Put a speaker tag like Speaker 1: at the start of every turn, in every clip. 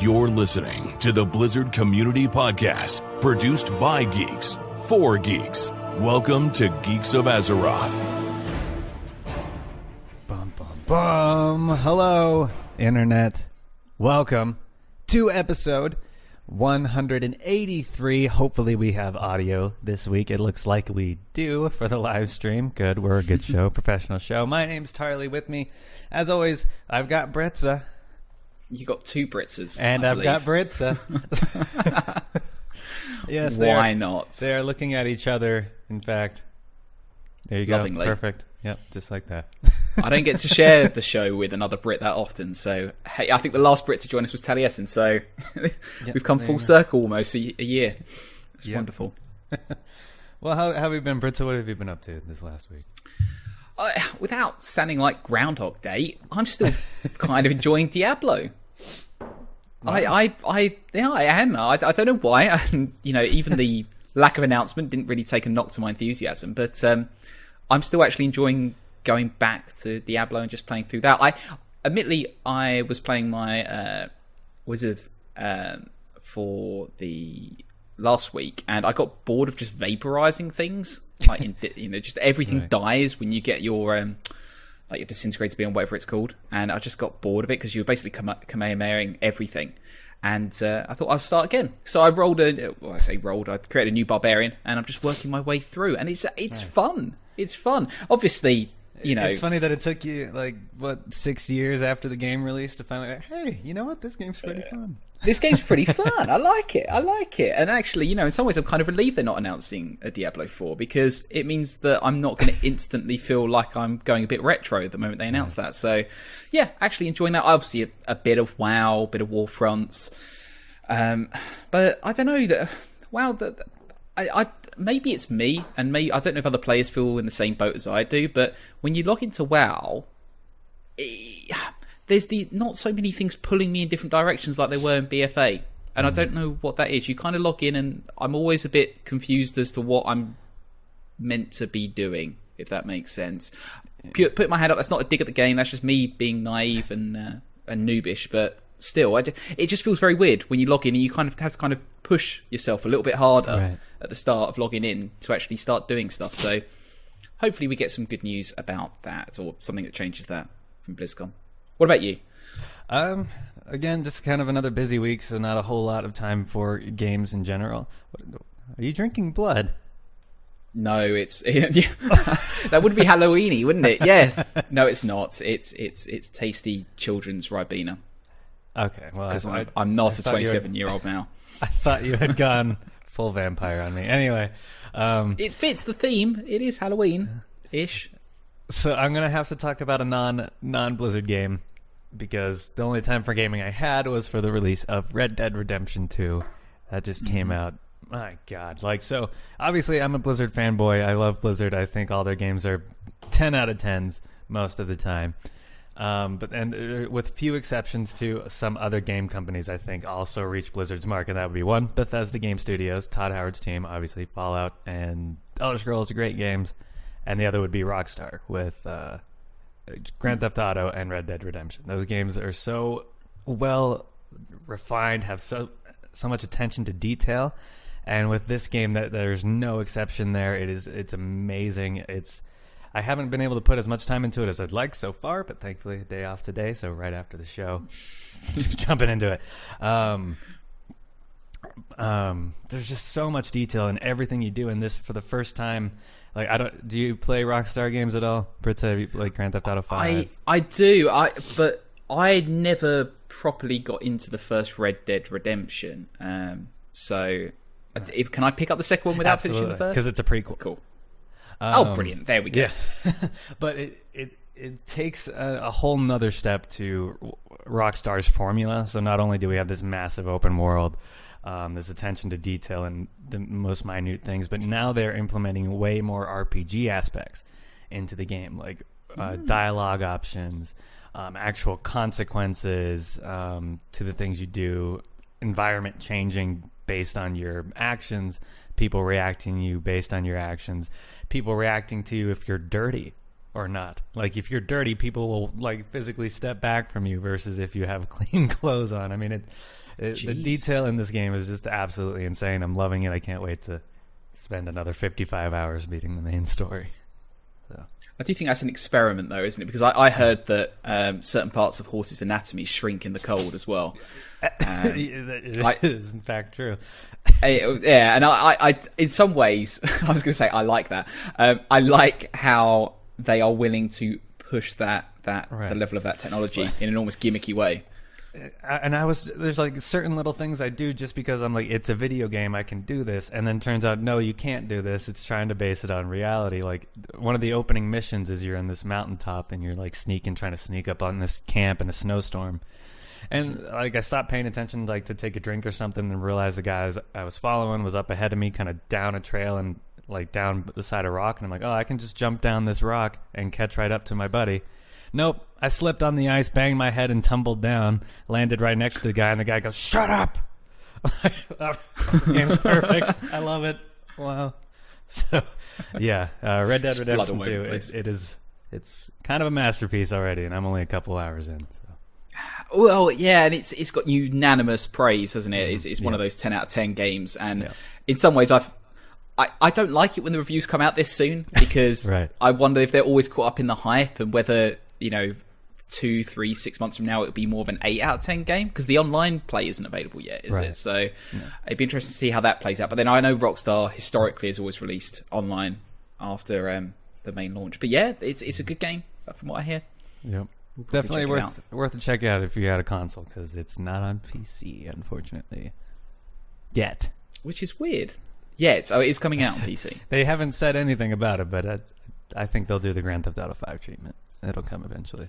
Speaker 1: You're listening to the Blizzard Community Podcast, produced by geeks, for geeks. Welcome to Geeks of Azeroth.
Speaker 2: Bum, bum, bum. Hello, Internet. Welcome to episode 183. Hopefully we have audio this week. It looks like we do for the live stream. Good, we're a good show, professional show. My name's Tarly. With me, as always, I've got Britza.
Speaker 3: You got two Britzas.
Speaker 2: And I've got Britza. Yes,
Speaker 3: why not?
Speaker 2: They're looking at each other, in fact. There you
Speaker 3: Lovingly.
Speaker 2: go. Perfect. Yep, just like that.
Speaker 3: I don't get to share the show with another Brit that often, so hey, I think the last Brit to join us was Taliesin, so we've come full circle almost a year. It's wonderful.
Speaker 2: Well, how have you been, Britza? What have you been up to this last week?
Speaker 3: Without sounding like Groundhog Day, I'm still kind of enjoying Diablo. I am. I don't know why. Even the lack of announcement didn't really take a knock to my enthusiasm, but I'm still actually enjoying going back to Diablo and just playing through that. Admittedly, I was playing my Wizard for the last week, and I got bored of just vaporizing things. Just everything dies when you get your your disintegrator beam, whatever it's called, and I just got bored of it because you were basically Kamehameha'ing everything. And I thought I'll start again. So I I created a new barbarian, and I'm just working my way through, and it's fun. It's fun. Obviously,
Speaker 2: it's funny that it took you 6 years after the game released to finally, hey, you know what? This game's pretty fun.
Speaker 3: This game's pretty fun. I like it. And actually, in some ways, I'm kind of relieved they're not announcing a Diablo 4 because it means that I'm not going to instantly feel like I'm going a bit retro the moment they announce that. So, yeah, actually enjoying that. Obviously, a bit of WoW, a bit of Warfronts. But I don't know that WoW. Maybe it's me, and maybe I don't know if other players feel in the same boat as I do. But when you log into WoW, there's not so many things pulling me in different directions like they were in BFA. And I don't know what that is. You kind of log in and I'm always a bit confused as to what I'm meant to be doing, if that makes sense. Put my hand up, that's not a dig at the game, that's just me being naive and noobish, but still, it just feels very weird when you log in and you kind of have to push yourself a little bit harder at the start of logging in to actually start doing stuff. So hopefully we get some good news about that, or something that changes that from BlizzCon. What about you?
Speaker 2: Again, just kind of another busy week, so not a whole lot of time for games in general. Are you drinking blood?
Speaker 3: No, that would be Halloweeny, wouldn't it? Yeah. No, it's not. It's tasty children's Ribena.
Speaker 2: Okay, well,
Speaker 3: because I'm not a 27-year-old now.
Speaker 2: I thought you had gone full vampire on me. Anyway,
Speaker 3: it fits the theme. It is Halloween-ish.
Speaker 2: So I'm gonna have to talk about a non-Blizzard game, because the only time for gaming I had was for the release of Red Dead Redemption 2. That just came out. My God. So obviously I'm a Blizzard fanboy. I love Blizzard. I think all their games are 10 out of 10s most of the time. But with few exceptions to some other game companies, I think also reach Blizzard's mark, and that would be one, Bethesda Game Studios, Todd Howard's team, obviously Fallout and Elder Scrolls are great games, and the other would be Rockstar with Grand Theft Auto and Red Dead Redemption. Those games are so well refined, have so much attention to detail, and with this game, there's no exception there. It's amazing. I haven't been able to put as much time into it as I'd like so far, but thankfully a day off today, so right after the show, jumping into it. There's just so much detail in everything you do in this for the first time. Do you play Rockstar games at all? Britza, have you played Grand Theft Auto 5?
Speaker 3: I do, but I never properly got into the first Red Dead Redemption. Can I pick up the second one without finishing the first?
Speaker 2: Because it's a prequel.
Speaker 3: Cool. Brilliant. There we go.
Speaker 2: Yeah. But it takes a whole nother step to Rockstar's formula. So not only do we have this massive open world, this attention to detail and the most minute things, but now they're implementing way more RPG aspects into the game, like dialogue options, actual consequences to the things you do, environment changing based on your actions, people reacting to you based on your actions, people reacting to you if you're dirty or not. Like, if you're dirty, people will like physically step back from you versus if you have clean clothes on. I mean, the detail in this game is just absolutely insane. I'm loving it. I can't wait to spend another 55 hours beating the main story. So
Speaker 3: I do think that's an experiment, though, isn't it? Because I heard that certain parts of horses' anatomy shrink in the cold as well.
Speaker 2: It is in fact true.
Speaker 3: Yeah, and I in some ways, I was going to say I like that. I like how they are willing to push the level of that technology in an almost gimmicky way.
Speaker 2: And there's like certain little things I do just because I'm like, it's a video game, I can do this, and then turns out no, you can't do this. It's trying to base it on reality. Like, one of the opening missions is you're in this mountaintop and you're like trying to sneak up on this camp in a snowstorm. And like, I stopped paying attention, like to take a drink or something, and realized the guy I was following was up ahead of me, kind of down a trail and like down beside a rock. And I'm like, oh, I can just jump down this rock and catch right up to my buddy. Nope, I slipped on the ice, banged my head, and tumbled down. Landed right next to the guy, and the guy goes, "Shut up!" This game's perfect. I love it. Wow. So, yeah, Red Dead Redemption 2. It's kind of a masterpiece already, and I'm only a couple hours in. So.
Speaker 3: Well, yeah, and it's got unanimous praise, hasn't it? It's one of those 10 out of 10 games, and in some ways, I don't like it when the reviews come out this soon, because I wonder if they're always caught up in the hype and whether, 2, 3, 6 months from now, it would be more of an 8 out of 10 game, because the online play isn't available yet, is it? So it'd be interesting to see how that plays out. But then I know Rockstar historically has always released online after the main launch. But yeah, it's a good game, from what I hear.
Speaker 2: Yep. Definitely worth a check out if you had a console, because it's not on PC, unfortunately, yet.
Speaker 3: Which is weird. Yeah, it is coming out on PC.
Speaker 2: They haven't said anything about it, but I think they'll do the Grand Theft Auto 5 treatment. It'll come eventually.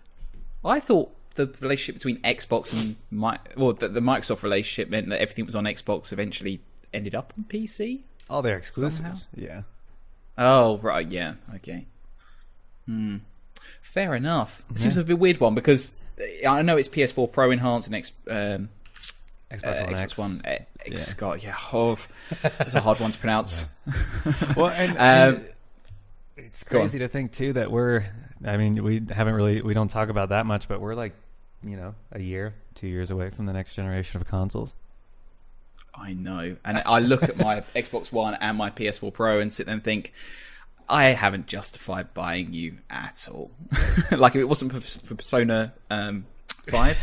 Speaker 3: I thought the relationship between Xbox and the Microsoft relationship meant that everything was on Xbox eventually ended up on PC.
Speaker 2: All their exclusives,
Speaker 3: somehow?
Speaker 2: Yeah.
Speaker 3: Oh right, yeah, okay. Fair enough. It seems a bit weird one, because I know it's PS4 Pro enhanced and Xbox One X. God, yeah, it's a hard one to pronounce.
Speaker 2: Well, and it's crazy to think too that we don't talk about that much, but we're like, a year, 2 years away from the next generation of consoles.
Speaker 3: I know, and I look at my Xbox One and my PS4 Pro and sit there and think, I haven't justified buying you at all. Like, if it wasn't for Persona 5,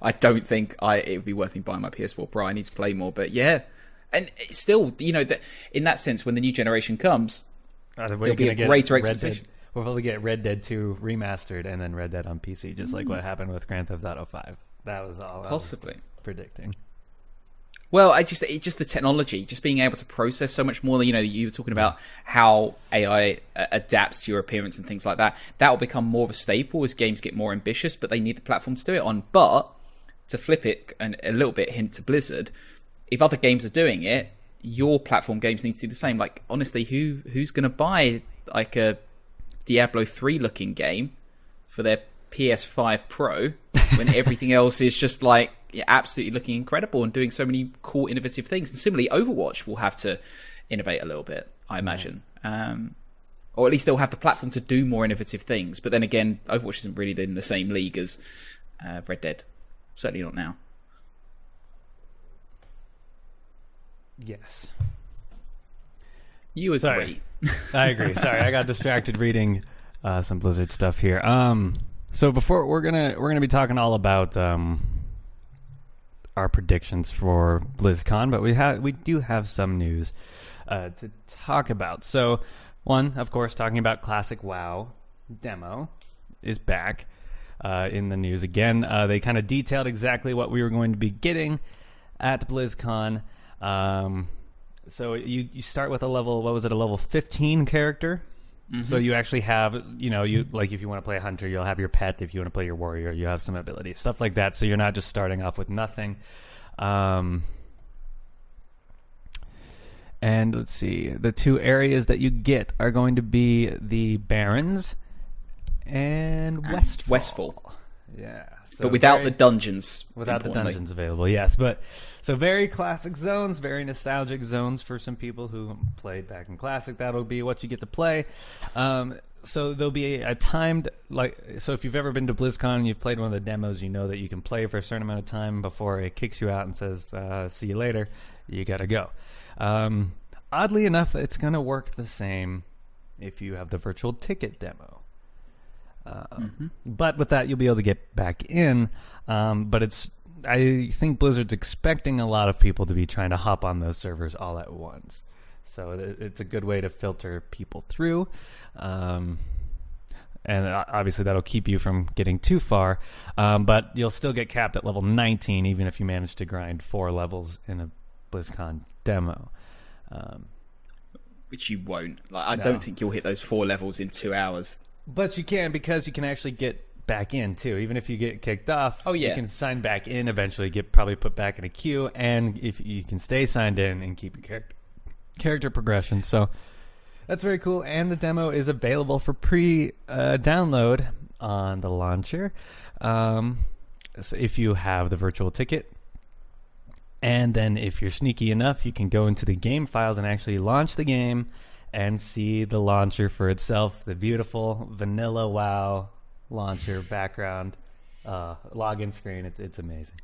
Speaker 3: I don't think it would be worth me buying my PS4 Pro. I need to play more, but yeah, and it's still, in that sense, when the new generation comes, there'll be a greater expectation.
Speaker 2: We'll probably get Red Dead 2 remastered and then Red Dead on PC, just like what happened with Grand Theft Auto 5. That was all
Speaker 3: possibly
Speaker 2: I was predicting.
Speaker 3: Well, it's just the technology, just being able to process so much more. You were talking about how AI adapts to your appearance and things like that. That will become more of a staple as games get more ambitious, but they need the platform to do it on. But to flip it and a little bit hint to Blizzard, if other games are doing it, your platform games need to do the same. Like, honestly, who's going to buy like a Diablo 3 looking game for their PS5 Pro when everything else is just like absolutely looking incredible and doing so many cool, innovative things? And similarly, Overwatch will have to innovate a little bit, I imagine. Or at least they'll have the platform to do more innovative things. But then again, Overwatch isn't really in the same league as Red Dead. Certainly not now.
Speaker 2: Yes.
Speaker 3: You agree.
Speaker 2: Sorry. I agree. Sorry, I got distracted reading some Blizzard stuff here. So before we're gonna be talking all about our predictions for BlizzCon, but we do have some news to talk about. So one, of course, talking about Classic WoW demo is back in the news again. They kind of detailed exactly what we were going to be getting at BlizzCon. So you start with a level 15 character. Mm-hmm. So you actually have, you like if you want to play a hunter, you'll have your pet. If you want to play your warrior, you have some abilities, stuff like that. So you're not just starting off with nothing. And let's see, the two areas that you get are going to be the Barrens and Westfall. Yeah.
Speaker 3: So but without the dungeons.
Speaker 2: Without the dungeons available, yes. But so very classic zones, very nostalgic zones for some people who played back in Classic. That'll be what you get to play. So there'll be a timed, so if you've ever been to BlizzCon and you've played one of the demos, you know that you can play for a certain amount of time before it kicks you out and says, see you later, you gotta go. Oddly enough, it's gonna work the same if you have the virtual ticket demo. But with that, you'll be able to get back in. But I think Blizzard's expecting a lot of people to be trying to hop on those servers all at once. So it's a good way to filter people through. And obviously that'll keep you from getting too far. But you'll still get capped at level 19, even if you manage to grind 4 levels in a BlizzCon demo.
Speaker 3: Which you won't. I don't think you'll hit those 4 levels in 2 hours.
Speaker 2: But you can, because you can actually get back in too. Even if you get kicked off, you can sign back in eventually, get probably put back in a queue, and if you can stay signed in and keep your character progression. So that's very cool. And the demo is available for pre-download on the launcher. So if you have the virtual ticket. And then if you're sneaky enough, you can go into the game files and actually launch the game and see the launcher for itself, the beautiful vanilla WoW launcher background login screen. It's amazing.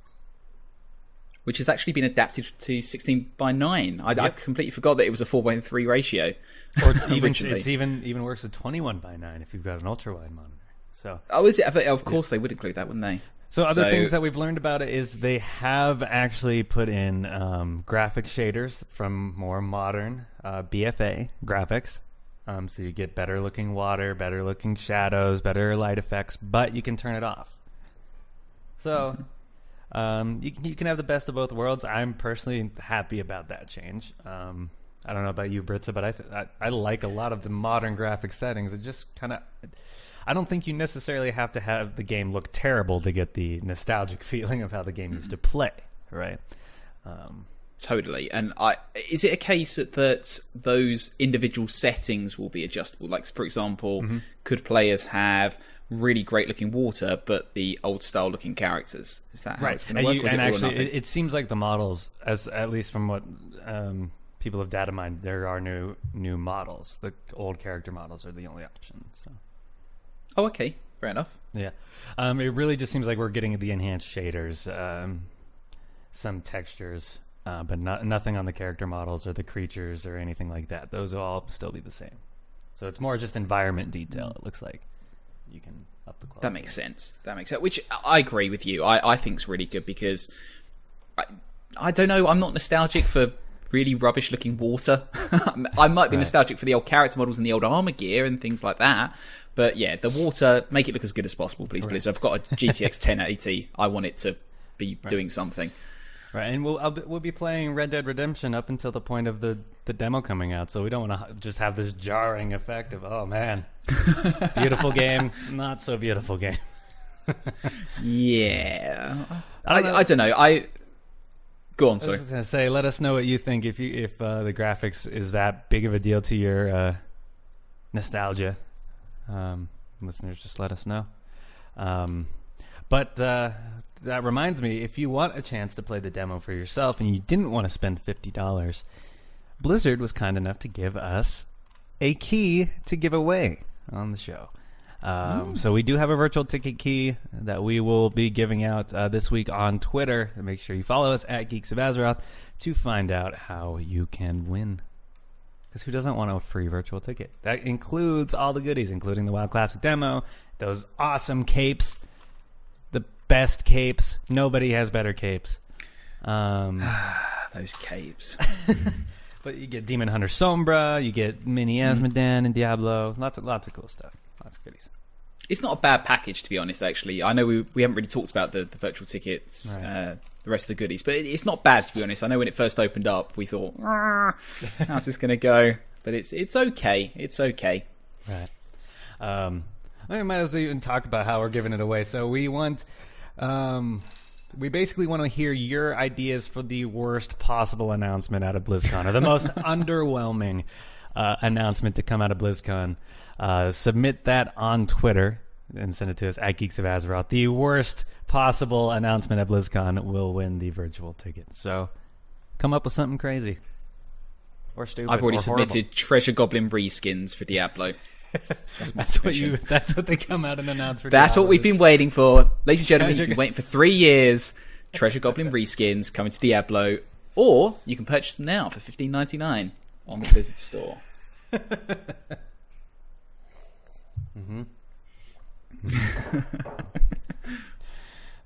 Speaker 3: Which has actually been adapted to 16:9. I completely forgot that it was a 4:3 ratio.
Speaker 2: Or it's even worse with 21:9 if you've got an ultra wide monitor. So
Speaker 3: is it? Of course they would include that, wouldn't they?
Speaker 2: So other things that we've learned about it is they have actually put in graphic shaders from more modern BFA graphics. So you get better looking water, better looking shadows, better light effects, but you can turn it off. So you can have the best of both worlds. I'm personally happy about that change. I don't know about you, Britza, but I like a lot of the modern graphic settings. It just kind of... I don't think you necessarily have to have the game look terrible to get the nostalgic feeling of how the game used to play, right?
Speaker 3: Totally. And is it a case that those individual settings will be adjustable? Like, for example, could players have really great-looking water, but the old-style-looking characters? Is that how it's going to work?
Speaker 2: And actually, it seems like the models, at least from what people have data mined, there are new models. The old character models are the only option, so...
Speaker 3: Oh, okay. Fair enough.
Speaker 2: Yeah. It really just seems like we're getting the enhanced shaders, some textures, but nothing on the character models or the creatures or anything like that. Those will all still be the same. So it's more just environment detail, it looks like. You can up the quality.
Speaker 3: That makes sense. Which I agree with you. I think is really good because I don't know. I'm not nostalgic for really rubbish looking water. I might be nostalgic for the old character models and the old armor gear and things like that. But yeah, the water, make it look as good as possible, please, Blizzard. I've got a GTX 1080. I want it to be doing something.
Speaker 2: Right, and we'll be playing Red Dead Redemption up until the point of the demo coming out, so we don't want to just have this jarring effect of, oh man, beautiful game, not so beautiful game.
Speaker 3: Yeah. I don't know. Go on, sorry.
Speaker 2: I was going to say, let us know what you think if the graphics is that big of a deal to your nostalgia. Listeners, just let us know. But that reminds me, if you want a chance to play the demo for yourself and you didn't want to spend $50, Blizzard was kind enough to give us a key to give away on the show. So we do have a virtual ticket key that we will be giving out this week on Twitter. Make sure you follow us at Geeks of Azeroth to find out how you can win. Because who doesn't want a free virtual ticket? That includes all the goodies, including the WoW Classic demo, those awesome capes, the best capes. Nobody has better capes.
Speaker 3: Those capes.
Speaker 2: But you get Demon Hunter Sombra, you get Mini Azmodan and Diablo. Lots of cool stuff. Lots of goodies.
Speaker 3: It's not a bad package, to be honest, actually. I know we haven't really talked about the virtual tickets, the rest of the goodies, but it's not bad, to be honest. I know when it first opened up, we thought, how's this going to go? But it's okay. It's okay.
Speaker 2: Right. I might as well even talk about how we're giving it away. So we want... we basically want to hear your ideas for the worst possible announcement out of BlizzCon, or the most underwhelming announcement to come out of BlizzCon. Submit that on Twitter and send it to us at Geeks of Azeroth. The worst possible announcement at BlizzCon will win the virtual ticket. So come up with something crazy or stupid.
Speaker 3: I've already
Speaker 2: or
Speaker 3: submitted
Speaker 2: horrible.
Speaker 3: Treasure Goblin reskins for Diablo.
Speaker 2: That's what they come out and announce for.
Speaker 3: That's
Speaker 2: Diablo.
Speaker 3: what we've been waiting for, ladies and gentlemen. You've been waiting for 3 years. Treasure Goblin reskins coming to Diablo, or you can purchase them now for $15.99 on the Blizzard store.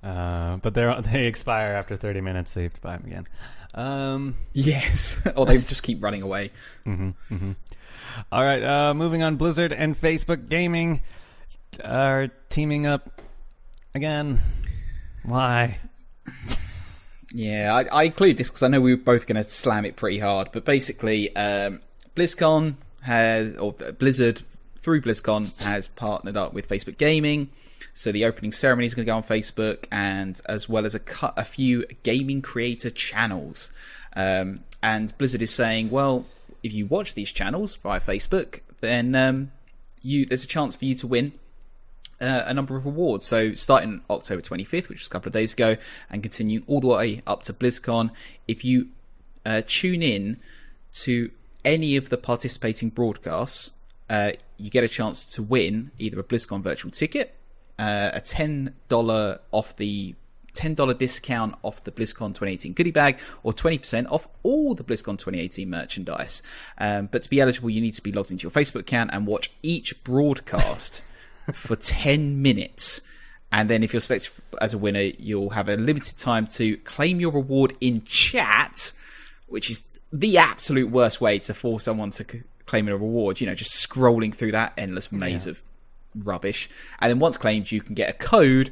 Speaker 2: But they expire after 30 minutes, so you have to buy them again.
Speaker 3: Yes, or they just keep running away.
Speaker 2: All right, moving on. Blizzard and Facebook Gaming are teaming up again. Why?
Speaker 3: Yeah, I include this because I know we were both going to slam it pretty hard. But basically, BlizzCon Blizzard through BlizzCon has partnered up with Facebook Gaming. So the opening ceremony is going to go on Facebook, and as well as a few gaming creator channels. And Blizzard is saying, well, if you watch these channels via Facebook, then there's a chance for you to win a number of awards. So starting October 25th, which was a couple of days ago, and continuing all the way up to BlizzCon, if you tune in to any of the participating broadcasts, you get a chance to win either a BlizzCon virtual ticket, a $10 off the $10 discount off the BlizzCon 2018 goodie bag, or 20% off all the BlizzCon 2018 merchandise. But to be eligible, you need to be logged into your Facebook account and watch each broadcast for 10 minutes. And then if you're selected as a winner, you'll have a limited time to claim your reward in chat, which is the absolute worst way to force someone to claim a reward. You know, just scrolling through that endless maze of rubbish. And then once claimed, you can get a code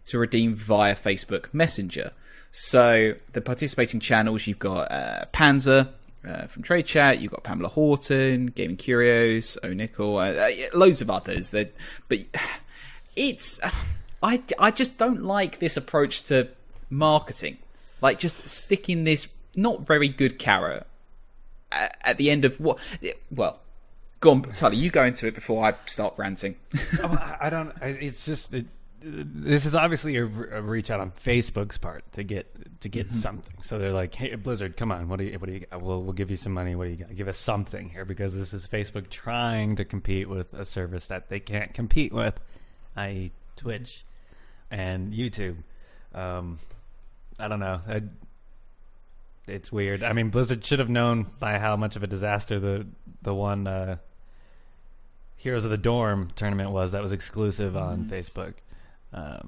Speaker 3: to redeem via Facebook Messenger. So the participating channels, you've got Panzer from Trade Chat, you've got Pamela Horton, Gaming Curios, O'Nickel, loads of others. But it's I just don't like this approach to marketing. Like, just sticking this not very good carrot at the end of what? Well, go on, Tyler. You go into it before I start ranting.
Speaker 2: I don't. It's just. This is obviously a reach out on Facebook's part to get something. So they're like, "Hey, Blizzard, come on, what do you got? We'll give you some money. What do you got? Give us something here," because this is Facebook trying to compete with a service that they can't compete with, i.e., Twitch and YouTube. I don't know. It's weird. I mean, Blizzard should have known by how much of a disaster the one Heroes of the Dorm tournament was that was exclusive on Facebook. I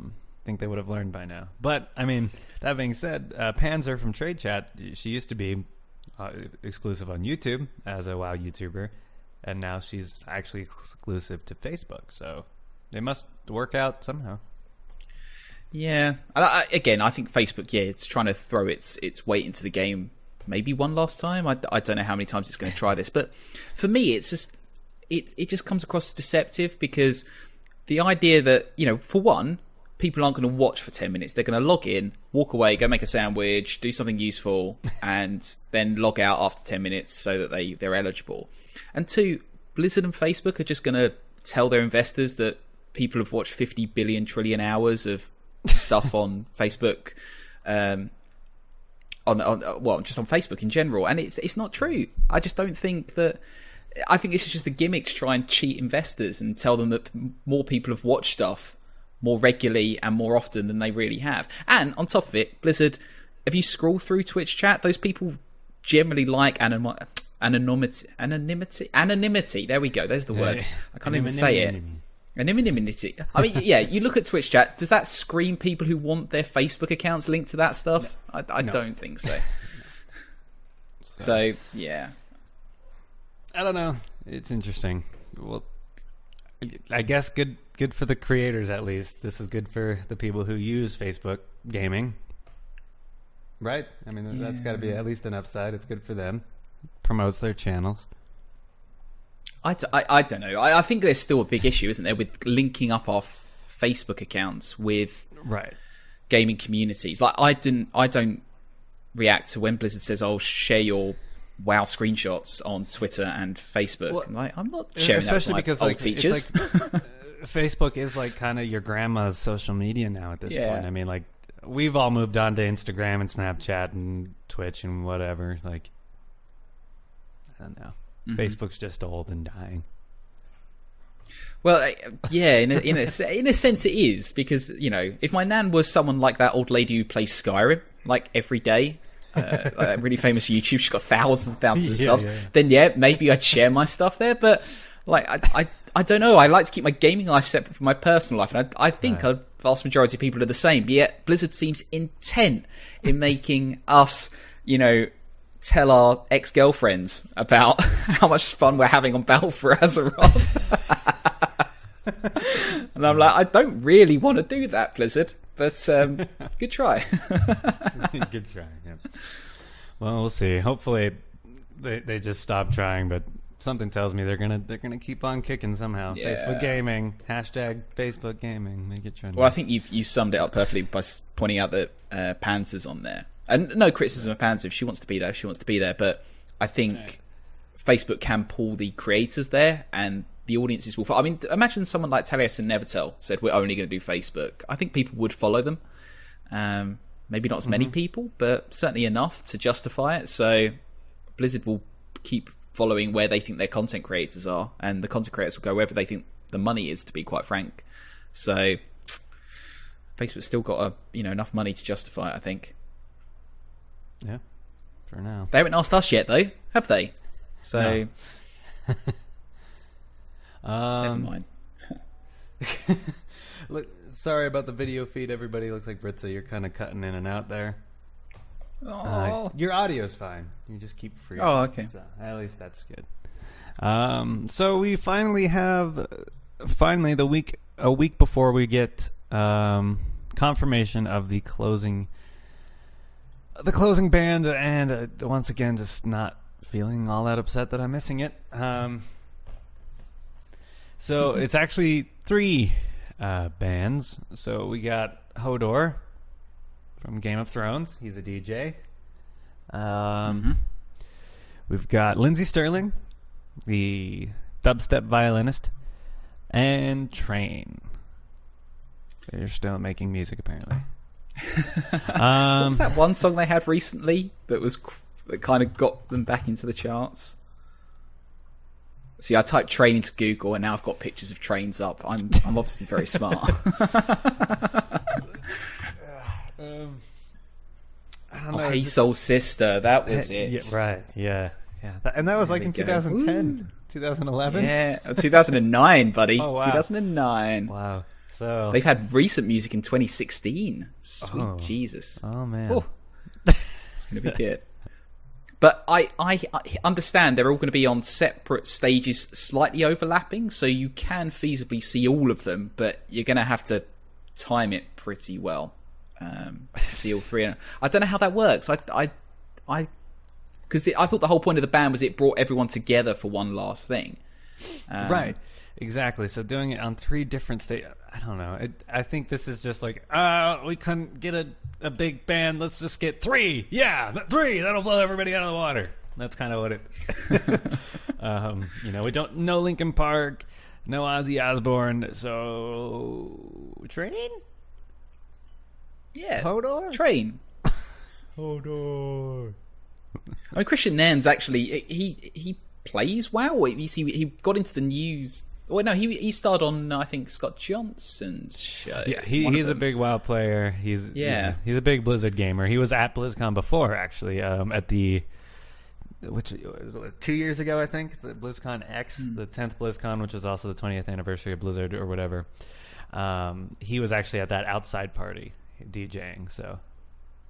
Speaker 2: think they would have learned by now. But, I mean, that being said, Panzer from Trade Chat, she used to be exclusive on YouTube as a WoW YouTuber, and now she's actually exclusive to Facebook. So they must work out somehow.
Speaker 3: Yeah. Again, I think Facebook, it's trying to throw its weight into the game maybe one last time. I don't know how many times it's going to try this. But for me, it's just it just comes across deceptive, because the idea that, for one, people aren't going to watch for 10 minutes. They're going to log in, walk away, go make a sandwich, do something useful, and then log out after 10 minutes so that they're eligible. And two, Blizzard and Facebook are just going to tell their investors that people have watched 50 billion trillion hours of stuff on Facebook, just on Facebook in general. And it's not true. I just don't think that... I think this is just a gimmick to try and cheat investors and tell them that more people have watched stuff more regularly and more often than they really have. And on top of it, Blizzard, if you scroll through Twitch chat, those people generally like anonymity. There we go. There's the word. I can't even say it. Anonymity. I mean, you look at Twitch chat. Does that scream people who want their Facebook accounts linked to that stuff? No. I don't think so. So, yeah.
Speaker 2: I don't know. It's interesting. Well, I guess good for the creators, at least. This is good for the people who use Facebook gaming, right? I mean, that's got to be at least an upside. It's good for them. Promotes their channels.
Speaker 3: I don't know. I think there's still a big issue, isn't there, with linking up our Facebook accounts with gaming communities. Like, I don't react to when Blizzard says, "Oh, share your WoW screenshots on Twitter and Facebook." Well, I'm not sharing
Speaker 2: especially
Speaker 3: that with my
Speaker 2: because
Speaker 3: old teachers.
Speaker 2: Facebook is like kind of your grandma's social media now at this point. I mean, like, we've all moved on to Instagram and Snapchat and Twitch and whatever. Like, I don't know. Facebook's just old and dying.
Speaker 3: Well, yeah, in a sense it is, because, you know, if my nan was someone like that old lady who plays Skyrim, like, every day, like that really famous YouTube, she's got thousands and thousands of subs, then yeah, maybe I'd share my stuff there, but, like, I don't know, I like to keep my gaming life separate from my personal life, and I think a vast majority of people are the same, but yet Blizzard seems intent in making us, you know, tell our ex-girlfriends about how much fun we're having on Battle for Azeroth. And I'm like, I don't really want to do that, Blizzard, but good try.
Speaker 2: Good try. Yeah. Well, we'll see. Hopefully, they just stop trying, but something tells me they're gonna keep on kicking somehow.
Speaker 3: Yeah.
Speaker 2: Facebook gaming, hashtag Facebook gaming, make it trending.
Speaker 3: Well, I think you summed it up perfectly by pointing out that Panzer's on there, and no criticism of Panzer. If she wants to be there, she wants to be there. But I think Facebook can pull the creators there, and the audiences will. I mean, imagine someone like Talias and Nevertell said we're only going to do Facebook. I think people would follow them. Maybe not as many people, but certainly enough to justify it. So Blizzard will keep following where they think their content creators are, and the content creators will go wherever they think the money is, to be quite frank. So Facebook's still got enough money to justify it, I think.
Speaker 2: Yeah, for now.
Speaker 3: They haven't asked us yet, though, have they? So never mind.
Speaker 2: Look, sorry about the video feed, everybody. Looks like Britza, you're kind of cutting in and out there. Your audio's fine. You just keep freezing.
Speaker 3: Oh, okay.
Speaker 2: So, at least that's good. So we finally have a week before we get confirmation of the closing band, and once again, just not feeling all that upset that I'm missing it. So it's actually 3 bands. So we got Hodor from Game of Thrones. He's a DJ. We've got Lindsey Sterling, the dubstep violinist, and Train. They're still making music, apparently.
Speaker 3: What was that one song they had recently that kind of got them back into the charts? See, I typed Train into Google, and now I've got pictures of trains up. I'm obviously very smart.
Speaker 2: I don't know.
Speaker 3: Hey Soul Sister, that was it.
Speaker 2: Yeah, right, yeah. And that was like in 2010, 2011?
Speaker 3: Yeah, 2009, buddy.
Speaker 2: Oh, wow.
Speaker 3: 2009.
Speaker 2: Wow. So
Speaker 3: they've had recent music in 2016. Sweet Jesus.
Speaker 2: Oh, man.
Speaker 3: Oh. It's going to be good. But I understand they're all going to be on separate stages, slightly overlapping, so you can feasibly see all of them, but you're going to have to time it pretty well to see all 3. I don't know how that works. Because I thought the whole point of the band was it brought everyone together for one last thing.
Speaker 2: Right. Exactly. So doing it on 3 different stages, I don't know. I think this is just like, we couldn't get a big band. Let's just get 3. Yeah, 3. That'll blow everybody out of the water. That's kind of what it. We don't know Linkin Park, no Ozzy Osbourne. So Train.
Speaker 3: Yeah,
Speaker 2: Hodor.
Speaker 3: Train.
Speaker 2: Hodor.
Speaker 3: I mean, Christian Nairn's actually he plays WoW. He got into the news. Well, no, he starred on I think Scott Johnson's show.
Speaker 2: Yeah, he's a big WoW player. He's a big Blizzard gamer. He was at BlizzCon before, actually, at the 2 years ago, I think, the BlizzCon X, the 10th BlizzCon, which was also the 20th anniversary of Blizzard or whatever. He was actually at that outside party DJing. So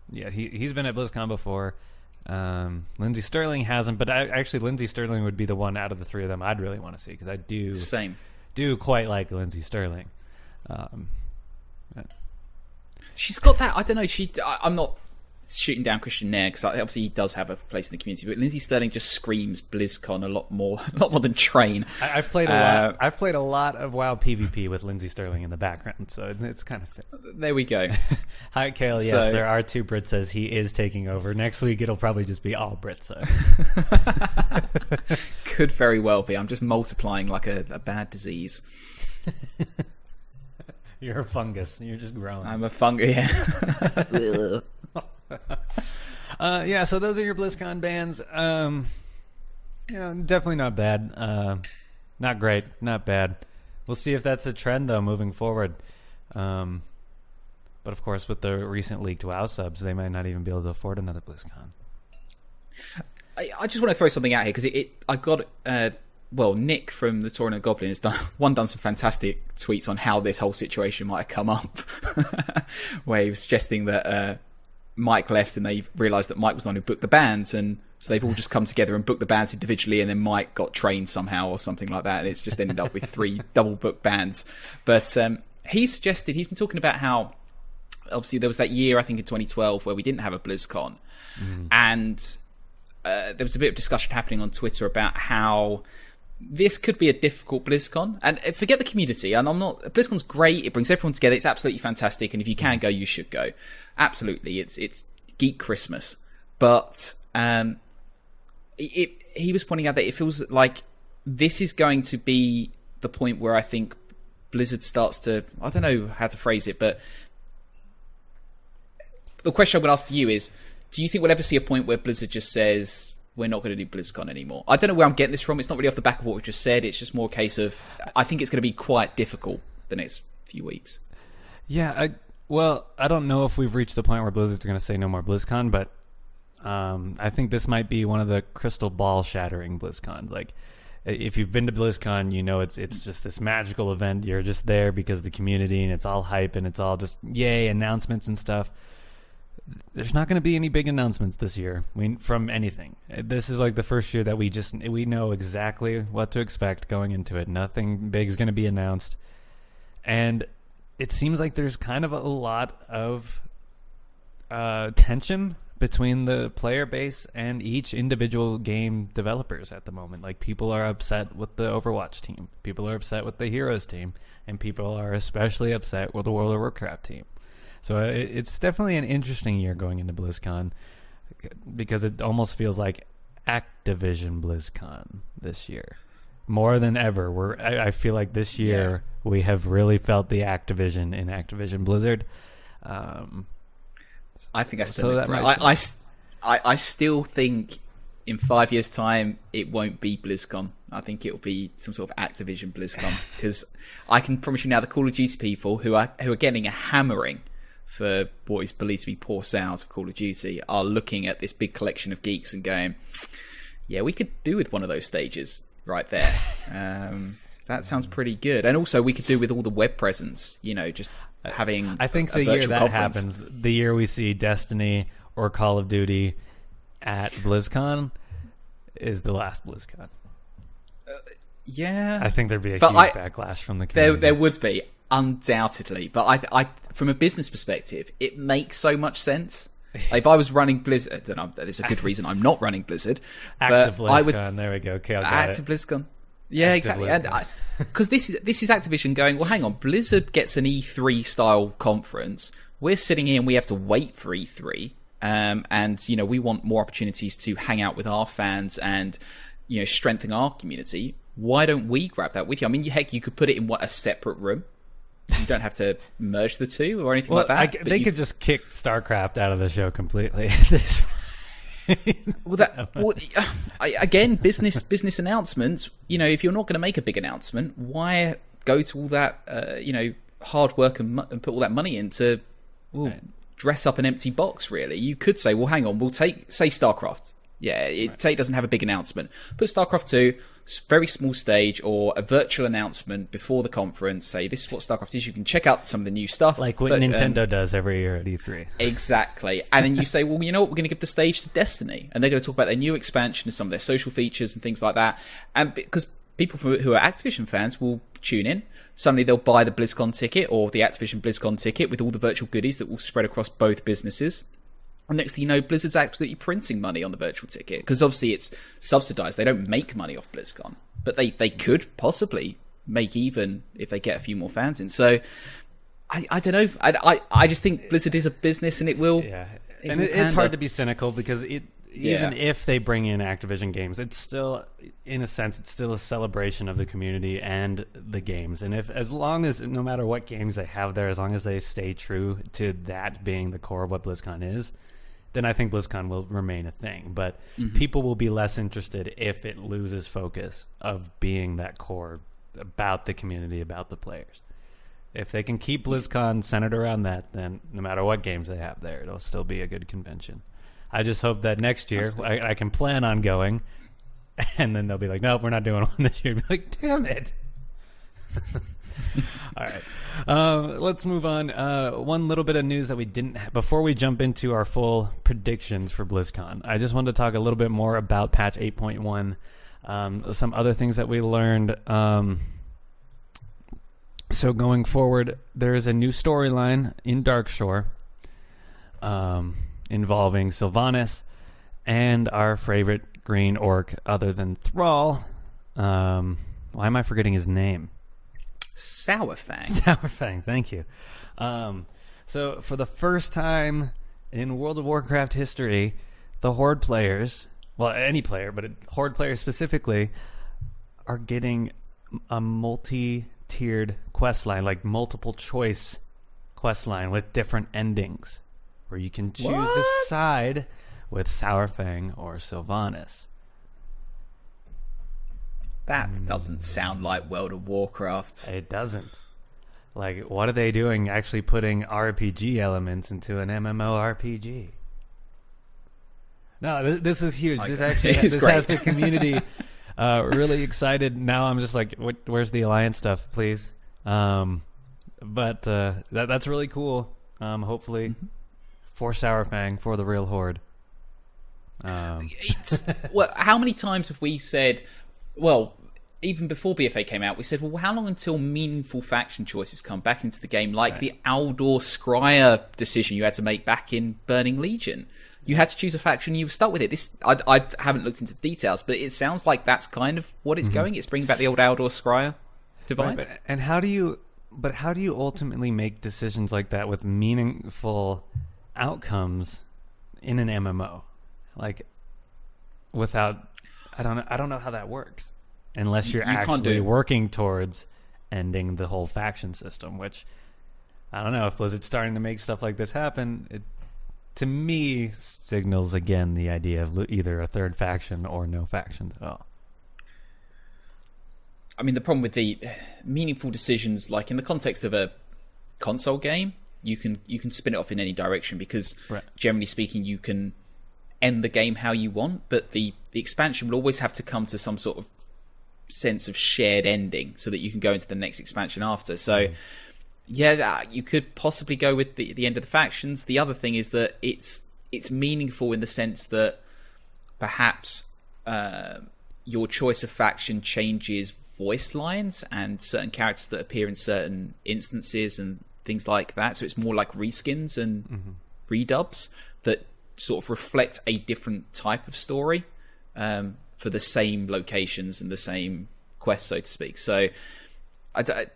Speaker 2: yeah, he's been at BlizzCon before. Lindsey Sterling hasn't, but actually Lindsey Sterling would be the one out of the 3 of them I'd really want to see, because I do quite like Lindsey Sterling.
Speaker 3: She's got that. I don't know. I'm not shooting down Christian Nairn, because obviously he does have a place in the community, but Lindsey Sterling just screams BlizzCon a lot more than Train.
Speaker 2: I've played a lot. I've played a lot of WoW PvP with Lindsey Sterling in the background, so it's kind of fit.
Speaker 3: There we go.
Speaker 2: Hi, Kale. Yes, there are 2 Brits. He is taking over next week. It'll probably just be all Brits.
Speaker 3: Could very well be. I'm just multiplying like a bad disease.
Speaker 2: You're a fungus. You're just growing.
Speaker 3: I'm a fungus. Yeah.
Speaker 2: So those are your BlizzCon bands. Definitely not bad. Not great, not bad. We'll see if that's a trend though moving forward. But of course, with the recent leaked WoW subs, they might not even be able to afford another BlizzCon.
Speaker 3: I just want to throw something out here because I got Nick from the Tournament of the Goblin has done some fantastic tweets on how this whole situation might have come up, where he was suggesting that Mike left and they realised that Mike was the one who booked the bands, and so they've all just come together and booked the bands individually, and then Mike got trained somehow or something like that, and it's just ended up with 3 double booked bands. But he's been talking about how obviously there was that year, I think in 2012, where we didn't have a BlizzCon, and there was a bit of discussion happening on Twitter about how this could be a difficult BlizzCon. And forget the community, and BlizzCon's great, it brings everyone together, it's absolutely fantastic, and if you can go, you should go. Absolutely, it's geek Christmas. But he was pointing out that it feels like this is going to be the point where I think Blizzard starts to, I don't know how to phrase it, but the question I'm going to ask to you is, do you think we'll ever see a point where Blizzard just says, we're not going to do BlizzCon anymore? I don't know where I'm getting this from. It's not really off the back of what we've just said. It's just more a case of, I think it's going to be quite difficult the next few weeks.
Speaker 2: Yeah, I don't know if we've reached the point where Blizzard's going to say no more BlizzCon, but I think this might be one of the crystal ball shattering BlizzCons. Like, if you've been to BlizzCon, you know it's just this magical event. You're just there because of the community, and it's all hype, and it's all just yay announcements and stuff. There's not going to be any big announcements this year from anything. This is like the first year that we know exactly what to expect going into it. Nothing big is going to be announced, and it seems like there's kind of a lot of tension between the player base and each individual game developers at the moment. Like, people are upset with the Overwatch team, people are upset with the Heroes team, and people are especially upset with the World of Warcraft team. So it's definitely an interesting year going into BlizzCon, because it almost feels like Activision BlizzCon this year. More than ever, I feel like this year we have really felt the Activision in Activision Blizzard.
Speaker 3: I think I still I still think in 5 years' time it won't be BlizzCon. I think it'll be some sort of Activision BlizzCon, because I can promise you now, the Call of Duty people who are getting a hammering for what is believed to be poor sales of Call of Duty are looking at this big collection of geeks and going, yeah, we could do with one of those stages right there. That sounds pretty good. And also we could do with all the web presence, just having
Speaker 2: I think
Speaker 3: a
Speaker 2: the year that
Speaker 3: conference
Speaker 2: happens, the year we see Destiny or Call of Duty at BlizzCon is the last BlizzCon.
Speaker 3: Yeah.
Speaker 2: I think there'd be a huge backlash from the community.
Speaker 3: There would be, undoubtedly. But I from a business perspective, it makes so much sense. If I was running Blizzard, I don't know, there's a good reason I'm not running Blizzard.
Speaker 2: Active BlizzCon, there we go. Okay,
Speaker 3: Active BlizzCon. Yeah, exactly. BlizzCon. And because this is Activision going, well, hang on, Blizzard gets an E3 style conference. We're sitting here and we have to wait for E3. And we want more opportunities to hang out with our fans and strengthen our community. Why don't we grab that with you? I mean, heck, you could put it in a separate room. You don't have to merge the two or anything like that.
Speaker 2: They could just kick StarCraft out of the show completely.
Speaker 3: Again, business announcements. If you're not going to make a big announcement, why go to all that hard work and put all that money into dress up an empty box? Really, you could say, well, hang on, say StarCraft. Yeah, it doesn't have a big announcement. Put StarCraft 2, very small stage, or a virtual announcement before the conference. Say, this is what StarCraft is. You can check out some of the new stuff.
Speaker 2: Like what Nintendo does every year at E3.
Speaker 3: Exactly. And then you say, well, you know what? We're going to give the stage to Destiny. And they're going to talk about their new expansion and some of their social features and things like that. And because people who are Activision fans will tune in. Suddenly they'll buy the BlizzCon ticket or the Activision BlizzCon ticket with all the virtual goodies that will spread across both businesses. And next thing you know, Blizzard's absolutely printing money on the virtual ticket, because obviously it's subsidized. They don't make money off BlizzCon, but they could possibly make even if they get a few more fans in. So I don't know. I just think Blizzard is a business, and it will. Yeah,
Speaker 2: and it's hard to be cynical, because even if they bring in Activision games, it's still, in a sense, it's still a celebration of the community and the games. And as long as, no matter what games they have there, as long as they stay true to that being the core of what BlizzCon is, then I think BlizzCon will remain a thing. But people will be less interested if it loses focus of being that core about the community, about the players. If they can keep BlizzCon centered around that, then no matter what games they have there, it'll still be a good convention. I just hope that next year I can plan on going, and then they'll be like, nope, we're not doing one this year. Be like, damn it. All right. Let's move on. One little bit of news that we didn't have before we jump into our full predictions for BlizzCon. I just wanted to talk a little bit more about patch 8.1, some other things that we learned. So going forward, there is a new storyline in Darkshore involving Sylvanas and our favorite green orc other than Thrall. Why am I forgetting his name?
Speaker 3: Sourfang.
Speaker 2: Sourfang, thank you. So for the first time in World of Warcraft history, the Horde players, well, any player, but Horde players specifically, are getting a multi-tiered quest line, like multiple choice quest line with different endings, where you can choose to side with Sourfang or Sylvanas.
Speaker 3: That doesn't sound like World of Warcraft.
Speaker 2: It doesn't. Like, what are they doing actually putting RPG elements into an MMORPG? No, this is huge. This actually has the community really excited. Now I'm just like, where's the Alliance stuff, please? But that's really cool. Hopefully for Sourfang, for the real Horde.
Speaker 3: Well, how many times have we said... Well, even before BFA came out, we said, well, how long until meaningful faction choices come back into the game? Like the Aldor Scryer decision you had to make back in Burning Legion. You had to choose a faction, you were stuck with it. I haven't looked into the details, but it sounds like that's kind of what it's going. It's bringing back the old Aldor Scryer divide.
Speaker 2: Right, and how do you ultimately make decisions like that with meaningful outcomes in an MMO? Like, without... I don't know how that works unless you're actually working towards ending the whole faction system, which I don't know if Blizzard's starting to make stuff like this happen. It, to me, signals again the idea of either a third faction or no factions at all.
Speaker 3: I mean, the problem with the meaningful decisions, like in the context of a console game, you can spin it off in any direction because generally speaking, you can end the game how you want, but the expansion will always have to come to some sort of sense of shared ending so that you can go into the next expansion after. So you could possibly go with the end of the factions. The other thing is that it's meaningful in the sense that perhaps your choice of faction changes voice lines and certain characters that appear in certain instances and things like that. So it's more like reskins and redubs that sort of reflect a different type of story for the same locations and the same quest, so to speak. So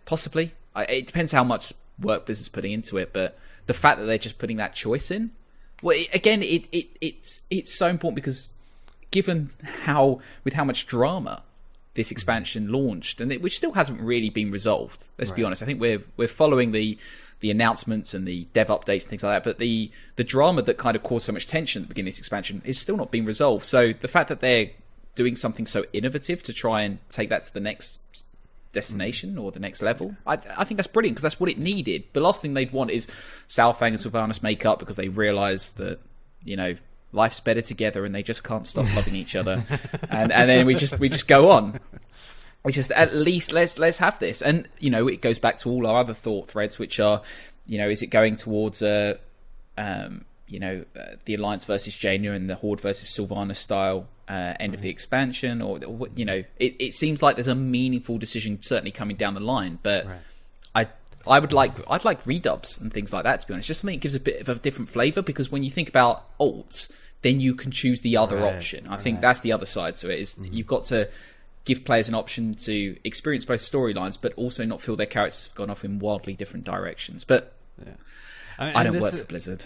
Speaker 3: possibly, it depends how much work Blizzard's putting into it, but the fact that they're just putting that choice in, well, it's so important because given how much drama this expansion launched, and which still hasn't really been resolved. Let's be honest. I think we're following the announcements and the dev updates and things like that, but the drama that kind of caused so much tension at the beginning of this expansion is still not being resolved. So the fact that they're doing something so innovative to try and take that to the next destination or the next level, I think that's brilliant because that's what it needed. The last thing they'd want is Sourfang and Sylvanas make up because they realise that, life's better together and they just can't stop loving each other. and then we just go on. We just, at least let's have this. And, it goes back to all our other thought threads, which are, is it going towards the Alliance versus Jaina and the Horde versus Sylvanas style end of the expansion, or it seems like there's a meaningful decision certainly coming down the line, but I'd like redubs and things like that, to be honest. Just something that gives a bit of a different flavour, because when you think about alts, then you can choose the other option. I think that's the other side to it, is you've got to give players an option to experience both storylines, but also not feel their characters have gone off in wildly different directions. But I don't work for Blizzard.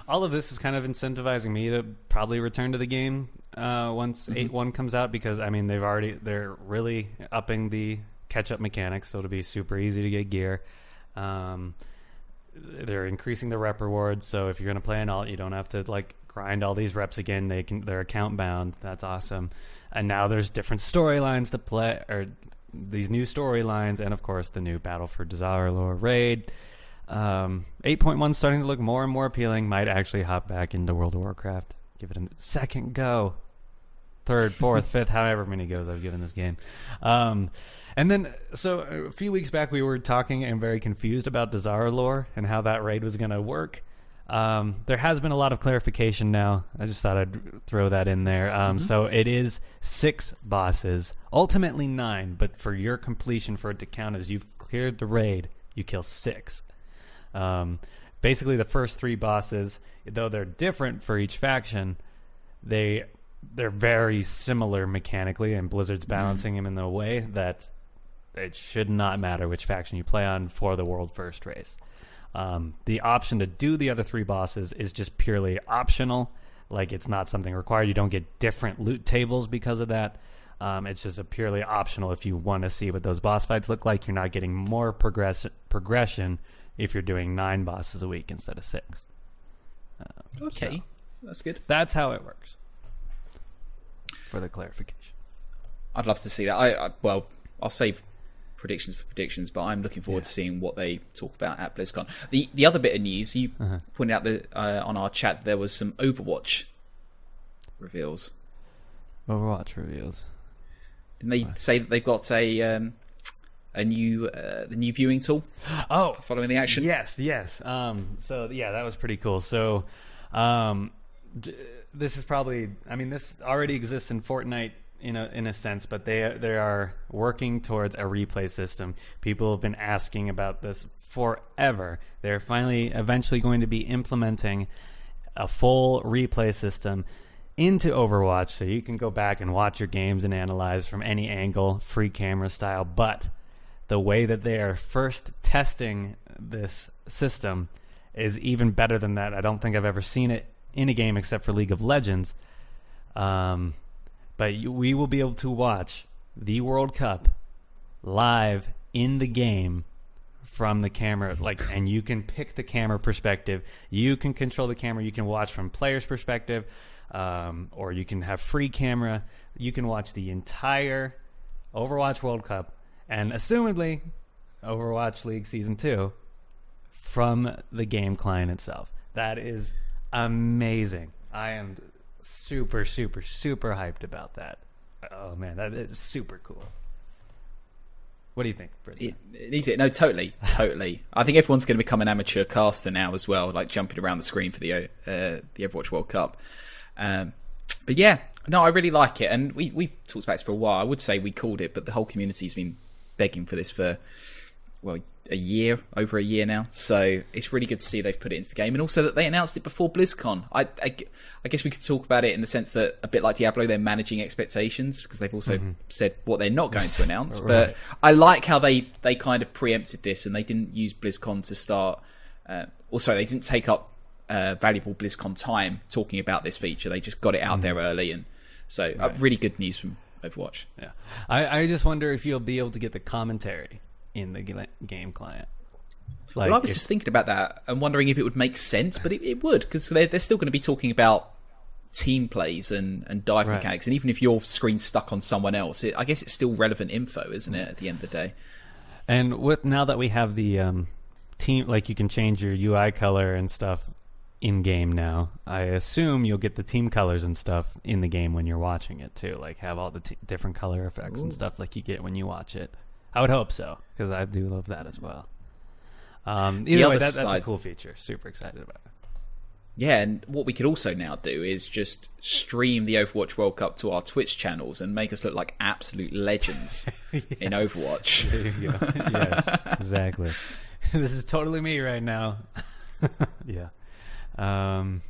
Speaker 2: All of this is kind of incentivizing me to probably return to the game once 8.1 comes out, because they're really upping the catch-up mechanics, so it'll be super easy to get gear. They're increasing the rep rewards, so if you're going to play an alt, you don't have to grind all these reps again. They're account bound. That's awesome. And now there's different storylines to play, or these new storylines, and of course the new Battle for Dazar'alor raid. 8.1 starting to look more and more appealing. Might actually hop back into World of Warcraft. Give it a second go. Third, fourth, fifth, however many goes I've given this game. And then, so a few weeks back we were talking and very confused about Dazar'alor and how that raid was going to work. There has been a lot of clarification now. I just thought I'd throw that in there. So it is 6 bosses, ultimately 9, but for your completion, for it to count as you've cleared the raid, you kill 6. Basically, the first 3 bosses, though they're different for each faction, they're very similar mechanically, and Blizzard's balancing them in a way that it should not matter which faction you play on for the World First race. The option to do the other 3 bosses is just purely optional. Like, it's not something required. You don't get different loot tables because of that. It's just a purely optional if you want to see what those boss fights look like. You're not getting more progression if you're doing 9 bosses a week instead of 6.
Speaker 3: Okay,
Speaker 2: so
Speaker 3: that's good.
Speaker 2: that's how it works. For the clarification,
Speaker 3: I'd love to see that. Well, I'll save predictions for predictions, but I'm looking forward to seeing what they talk about at BlizzCon. The other bit of news, you pointed out that on our chat there was some Overwatch reveals.
Speaker 2: Overwatch reveals.
Speaker 3: Didn't they say that they've got the new viewing tool?
Speaker 2: Oh,
Speaker 3: following the action.
Speaker 2: Yes. So yeah, that was pretty cool. So, this is probably, I mean, this already exists in Fortnite in a sense, but they are working towards a replay system. People have been asking about this forever. They're finally eventually going to be implementing a full replay system into Overwatch, so you can go back and watch your games and analyze from any angle, free camera style. But the way that they are first testing this system is even better than that. I don't think I've ever seen it in a game except for League of Legends. But we will be able to watch the World Cup live in the game from the camera, and you can pick the camera perspective. You can control the camera. You can watch from player's perspective, or you can have free camera. You can watch the entire Overwatch World Cup and, assumedly, Overwatch League Season 2 from the game client itself. That is amazing. I am super, super, super hyped about that. Oh, man, that is super cool. What do you think, Britt?
Speaker 3: It needs it. No, totally. I think everyone's going to become an amateur caster now as well, like jumping around the screen for the Overwatch World Cup. But yeah, no, I really like it. And we've talked about this for a while. I would say we called it, but the whole community's been begging for this for, well, over a year now. So it's really good to see they've put it into the game, and also that they announced it before BlizzCon. I guess we could talk about it in the sense that, a bit like Diablo, they're managing expectations, because they've also said what they're not going to announce.
Speaker 2: Right.
Speaker 3: But I like how they kind of preempted this, and they didn't use BlizzCon to start. Also, they didn't take up valuable BlizzCon time talking about this feature. They just got it out there early, and so really good news from Overwatch.
Speaker 2: Yeah, I just wonder if you'll be able to get the commentary in the game client.
Speaker 3: Well, I was just thinking about that and wondering if it would make sense, but it would, because they're still going to be talking about team plays and dive mechanics, and even if your screen's stuck on someone else, I guess it's still relevant info, isn't it, at the end of the day?
Speaker 2: And now that we have the team, like, you can change your UI color and stuff in game now, I assume you'll get the team colors and stuff in the game when you're watching it too, like have all the different color effects and stuff like you get when you watch it. I would hope so, because I do love that as well. Either way, that's a cool feature. Super excited about it.
Speaker 3: Yeah, and what we could also now do is just stream the Overwatch World Cup to our Twitch channels and make us look like absolute legends in Overwatch.
Speaker 2: There you go. Yes, exactly. This is totally me right now. Yeah. All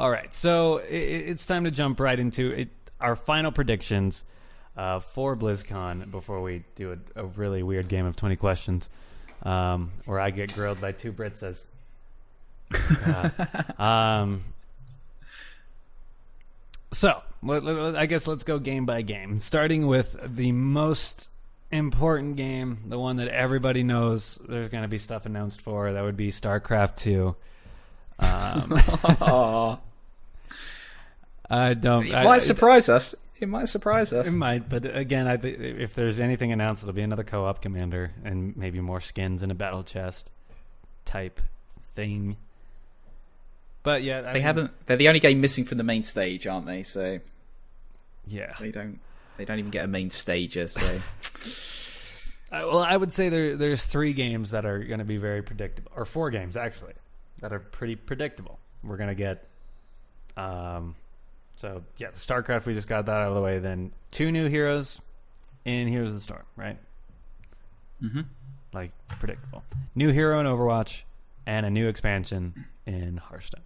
Speaker 2: right, so it's time to jump right into our final predictions for BlizzCon before we do a really weird game of 20 questions, where I get grilled by 2 Britzes. So I guess let's go game by game, starting with the most important game, the one that everybody knows there's going to be stuff announced for. That would be StarCraft 2. I don't.
Speaker 3: It might surprise us. It might surprise us.
Speaker 2: It might, but again, if there's anything announced, it'll be another co-op commander and maybe more skins in a battle chest type thing. But yeah,
Speaker 3: they're the only game missing from the main stage, aren't they? So
Speaker 2: yeah,
Speaker 3: they don't even get a main stager. So
Speaker 2: well, I would say there's 3 games that are going to be very predictable, or 4 games actually that are pretty predictable. We're going to get so yeah, the StarCraft, we just got that out of the way. Then 2 new heroes in Heroes of the Storm, right?
Speaker 3: Mm-hmm.
Speaker 2: Like predictable. New hero in Overwatch and a new expansion in Hearthstone.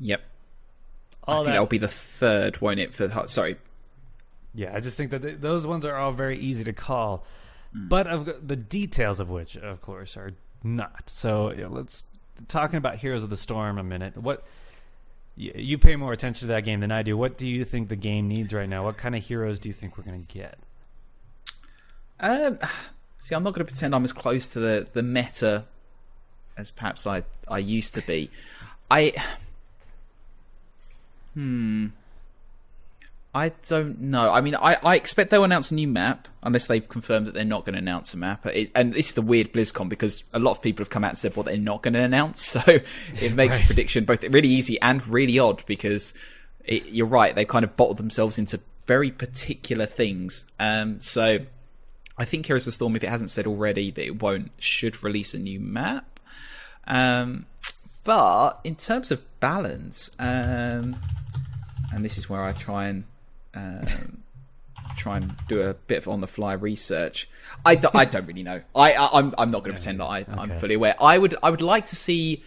Speaker 3: Yep. I think that'll be the 3rd, won't it? Sorry.
Speaker 2: Yeah, I just think that those ones are all very easy to call, but the details of which, of course, are not. So let's talking about Heroes of the Storm a minute. What you pay more attention to that game than I do. What do you think the game needs right now? What kind of heroes do you think we're going to get?
Speaker 3: See, I'm not going to pretend I'm as close to the meta as perhaps I used to be. I don't know. I mean, I expect they'll announce a new map, unless they've confirmed that they're not going to announce a map. And this is the weird BlizzCon, because a lot of people have come out and said what they're not going to announce. So it makes a prediction both really easy and really odd, because you're right, they kind of bottled themselves into very particular things. So I think Heroes of the Storm, if it hasn't said already that it should release a new map. But in terms of balance, and this is where I try and do a bit of on-the-fly research. I don't really know. I'm not going to pretend that I'm fully aware. I would like to see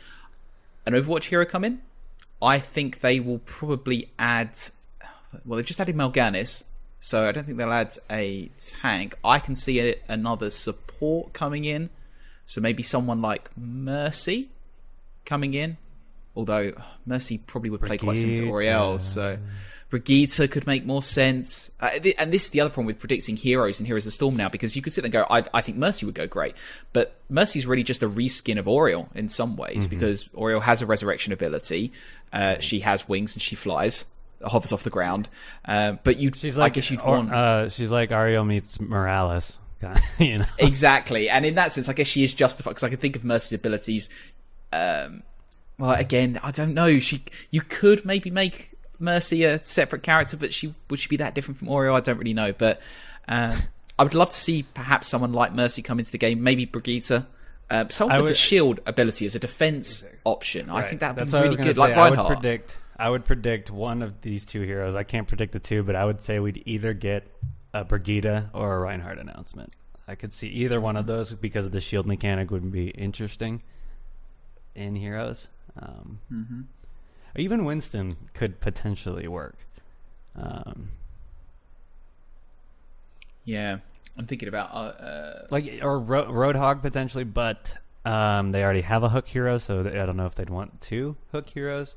Speaker 3: an Overwatch hero come in. I think they will probably add. Well, they've just added Mal'Ganis, so I don't think they'll add a tank. I can see another support coming in, so maybe someone like Mercy coming in. Although Mercy probably would play quite similar to Oriel, so Brigitte could make more sense. And this is the other problem with predicting heroes and Heroes of the Storm now, because you could sit there and go, I think Mercy would go great. But Mercy's really just a reskin of Oriel in some ways, because Oriel has a resurrection ability. She has wings and she flies, hovers off the ground. But I guess you'd want...
Speaker 2: she's like Ariel meets Morales. You know?
Speaker 3: Exactly. And in that sense, I guess she is justified, because I can think of Mercy's abilities... well, again, I don't know. You could maybe make Mercy a separate character, but would she be that different from Oriel? I don't really know. But I would love to see perhaps someone like Mercy come into the game. Maybe Brigitte. Someone with a shield ability as a defense option. Right. I think that'd be really good. Like Reinhardt.
Speaker 2: I would predict one of these 2 heroes. I can't predict the 2, but I would say we'd either get a Brigitte or a Reinhardt announcement. I could see either one of those, because of the shield mechanic would be interesting in heroes. Even Winston could potentially work.
Speaker 3: Yeah, I'm thinking about
Speaker 2: or Roadhog potentially, but they already have a hook hero, so I don't know if they'd want 2 hook heroes.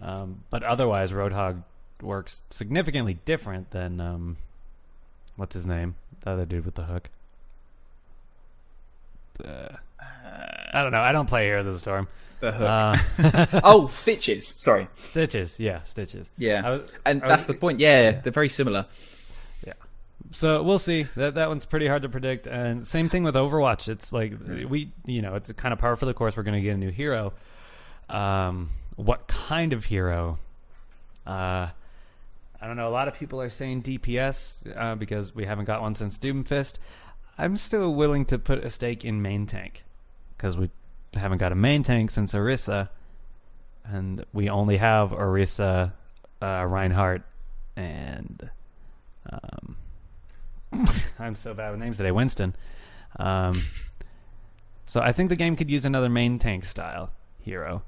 Speaker 2: But otherwise, Roadhog works significantly different than what's his name, the other dude with the hook. I don't know. I don't play Heroes of the Storm.
Speaker 3: The hook. Stitches. Sorry.
Speaker 2: Stitches. Yeah, Stitches.
Speaker 3: Yeah. That's the point. Yeah, they're very similar.
Speaker 2: Yeah. So we'll see. That one's pretty hard to predict. And same thing with Overwatch. It's like it's kind of par for the course. We're going to get a new hero. What kind of hero? I don't know. A lot of people are saying DPS because we haven't got one since Doomfist. I'm still willing to put a stake in main tank, because we haven't got a main tank since Orisa, and we only have Orisa, Reinhardt, and I'm so bad with names today, Winston. So I think the game could use another main tank style hero.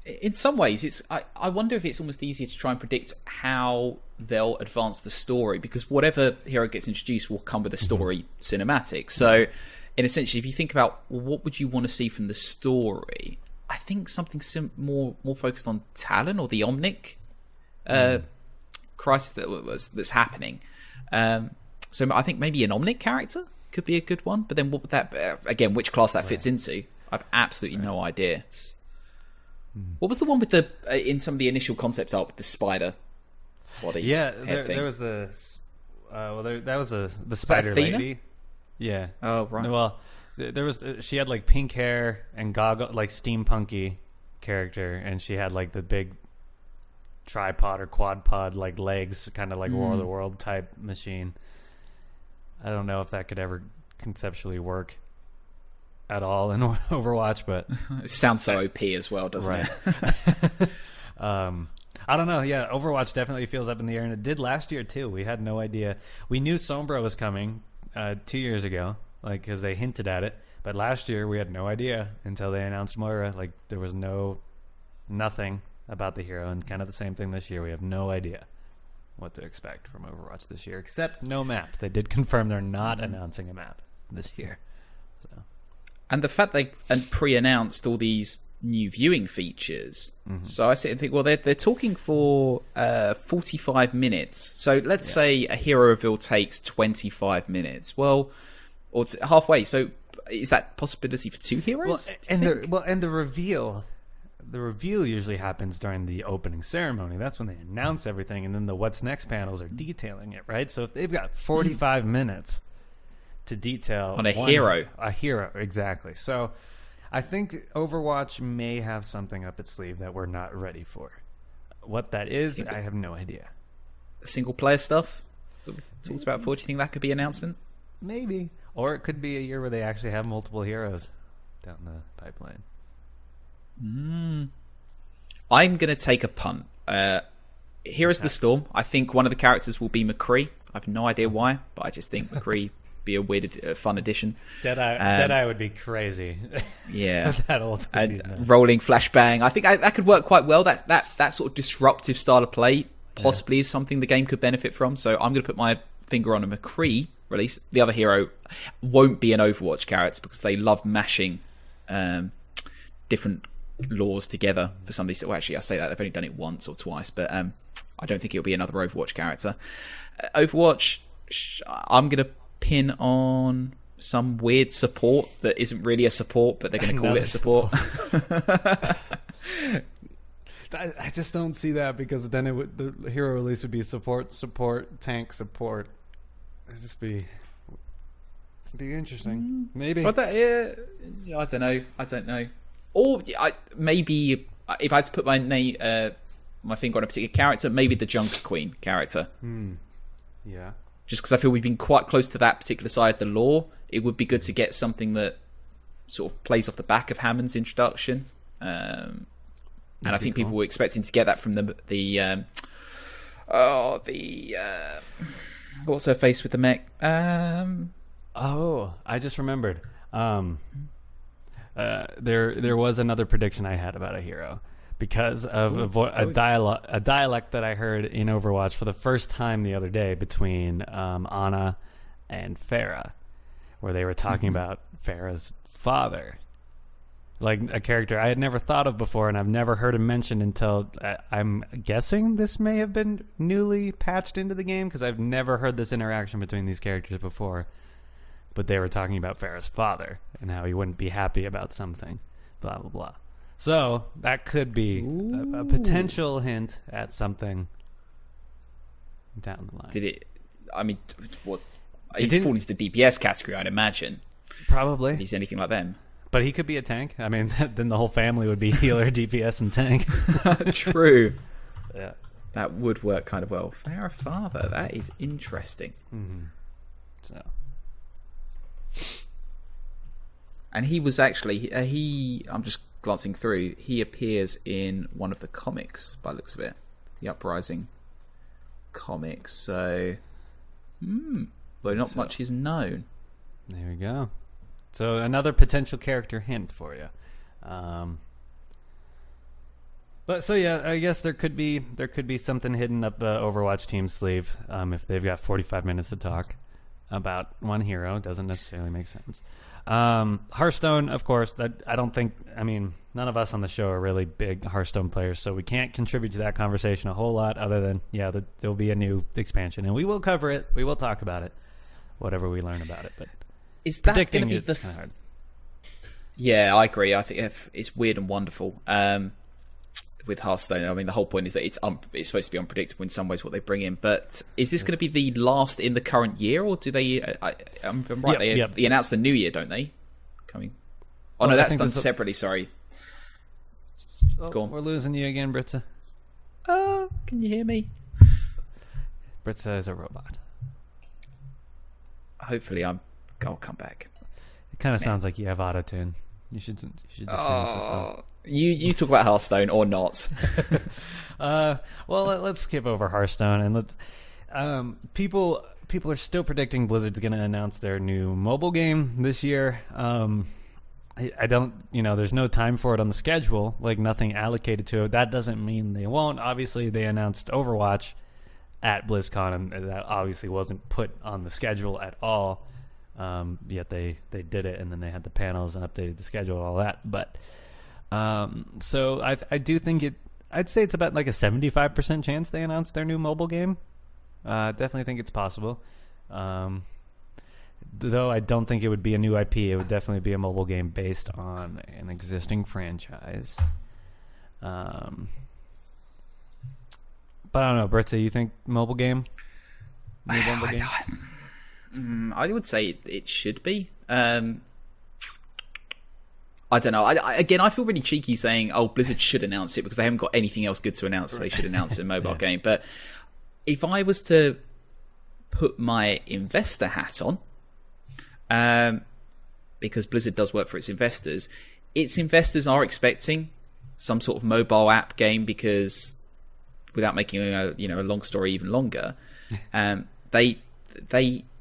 Speaker 3: In some ways, I wonder if it's almost easier to try and predict how they'll advance the story, because whatever hero gets introduced will come with a story cinematic. So, in a sense, if you think about what would you want to see from the story, I think something more focused on Talon or the Omnic crisis that's happening. So I think maybe an Omnic character could be a good one. But then what would that again? Which class that fits into? I've absolutely no idea. What was the one with the in some of the initial concept art with the spider body?
Speaker 2: Yeah,
Speaker 3: thing?
Speaker 2: there was the that was the spider lady. Yeah.
Speaker 3: Oh right.
Speaker 2: Well, there was she had like pink hair and goggle, like steampunky character, and she had like the big tripod or quad pod like legs, kind of like War of the World type machine. I don't know if that could ever conceptually work at all in Overwatch, but
Speaker 3: it sounds so OP as well, doesn't
Speaker 2: it? I don't know. Yeah, Overwatch definitely feels up in the air, and it did last year too. We had no idea. We knew Sombra was coming 2 years ago, like because they hinted at it. But last year we had no idea until they announced Moira. Like there was nothing about the hero, and kind of the same thing this year. We have no idea what to expect from Overwatch this year, except no map. They did confirm they're not announcing a map this year. So.
Speaker 3: And the fact they pre-announced all these new viewing features. So I sit and think, well, they're talking for 45 minutes. So let's say a hero reveal takes 25 minutes. Well, or halfway. So is that possibility for 2 heroes?
Speaker 2: Well, and the reveal usually happens during the opening ceremony. That's when they announce everything, and then the what's next panels are detailing it, right? So if they've got 45 minutes to detail
Speaker 3: on a hero,
Speaker 2: exactly. So I think Overwatch may have something up its sleeve that we're not ready for. What that is, I have no idea.
Speaker 3: Single player stuff that we talked about before. Do you think that could be an announcement?
Speaker 2: Maybe, or it could be a year where they actually have multiple heroes down the pipeline.
Speaker 3: I'm going to take a punt. Here's the Storm. I think one of the characters will be McCree. I have no idea why, but I just think McCree be a weird, fun addition.
Speaker 2: Deadeye would be crazy.
Speaker 3: Yeah,
Speaker 2: that old nice.
Speaker 3: Rolling flashbang. I think that could work quite well. That sort of disruptive style of play possibly is something the game could benefit from. So I'm going to put my finger on a McCree release. The other hero won't be an Overwatch character because they love mashing different laws together for some of these. Well, actually, I say that they've only done it once or twice, but I don't think it'll be another Overwatch character. Overwatch, I'm going to pin on some weird support that isn't really a support, but they're going to call it a support.
Speaker 2: I just don't see that, because then the hero release would be support, tank, support. It'd just be interesting. Maybe.
Speaker 3: But I don't know. Or maybe if I had to put my finger on a particular character, maybe the Junker Queen character.
Speaker 2: Yeah.
Speaker 3: Just because I feel we've been quite close to that particular side of the lore, it would be good to get something that sort of plays off the back of Hammond's introduction. And I think people were expecting to get that from what's her face with the mech?
Speaker 2: I just remembered. There was another prediction I had about a hero, because of a dialect that I heard in Overwatch for the first time the other day between Ana and Pharah, where they were talking about Pharah's father, like a character I had never thought of before, and I've never heard him mentioned until I'm guessing this may have been newly patched into the game, because I've never heard this interaction between these characters before. But they were talking about Pharah's father and how he wouldn't be happy about something, blah, blah, blah. So that could be a potential hint at something down the line.
Speaker 3: Did it? I mean, what? He'd fall into the DPS category, I'd imagine.
Speaker 2: Probably.
Speaker 3: If he's anything like them.
Speaker 2: But he could be a tank. I mean, then the whole family would be healer, DPS, and tank.
Speaker 3: True.
Speaker 2: Yeah.
Speaker 3: That would work kind of well. Pharah father, that is interesting.
Speaker 2: So.
Speaker 3: And he was actually I'm just glancing through, he appears in one of the comics by the looks of it, the Uprising comics. So though not much is known.
Speaker 2: There we go. So another potential character hint for you. But so yeah, I guess there could be something hidden up Overwatch team's sleeve if they've got 45 minutes to talk about one hero. Doesn't necessarily make sense. Hearthstone, of course, none of us on the show are really big Hearthstone players, so we can't contribute to that conversation a whole lot other than there'll be a new expansion, and we will cover it, we will talk about it, whatever we learn about it. But
Speaker 3: is that going to be
Speaker 2: it's kind of hard.
Speaker 3: Yeah, I agree. I think it's weird and wonderful. with Hearthstone. I mean, the whole point is that it's supposed to be unpredictable in some ways what they bring in. But is this going to be the last in the current year, or do they? I'm right. They announce the new year, don't they? Coming. Oh no, that's done separately. Sorry.
Speaker 2: Oh,
Speaker 3: Go on.
Speaker 2: We're losing you again, Britza.
Speaker 3: Can you hear me?
Speaker 2: Britza is a robot.
Speaker 3: Hopefully, I'll come back.
Speaker 2: It kind of sounds like you have autotune. You should just sing us a song.
Speaker 3: You talk about Hearthstone or not?
Speaker 2: Well, let's skip over Hearthstone and let's. People are still predicting Blizzard's going to announce their new mobile game this year. I don't, there's no time for it on the schedule, like nothing allocated to it. That doesn't mean they won't. Obviously, they announced Overwatch at BlizzCon, and that obviously wasn't put on the schedule at all. Yet they did it, and then they had the panels and updated the schedule and all that. But so I do think I'd say it's about like a 75% chance they announce their new mobile game. Definitely think it's possible. Though I don't think it would be a new IP. It would definitely be a mobile game based on an existing franchise. But I don't know, Britza, you think mobile game?
Speaker 3: I would say it should be. I don't know. I feel really cheeky saying, "Oh, Blizzard should announce it," because they haven't got anything else good to announce, so they should announce a mobile game. But if I was to put my investor hat on, because Blizzard does work for its investors are expecting some sort of mobile app game, because without making a long story even longer, the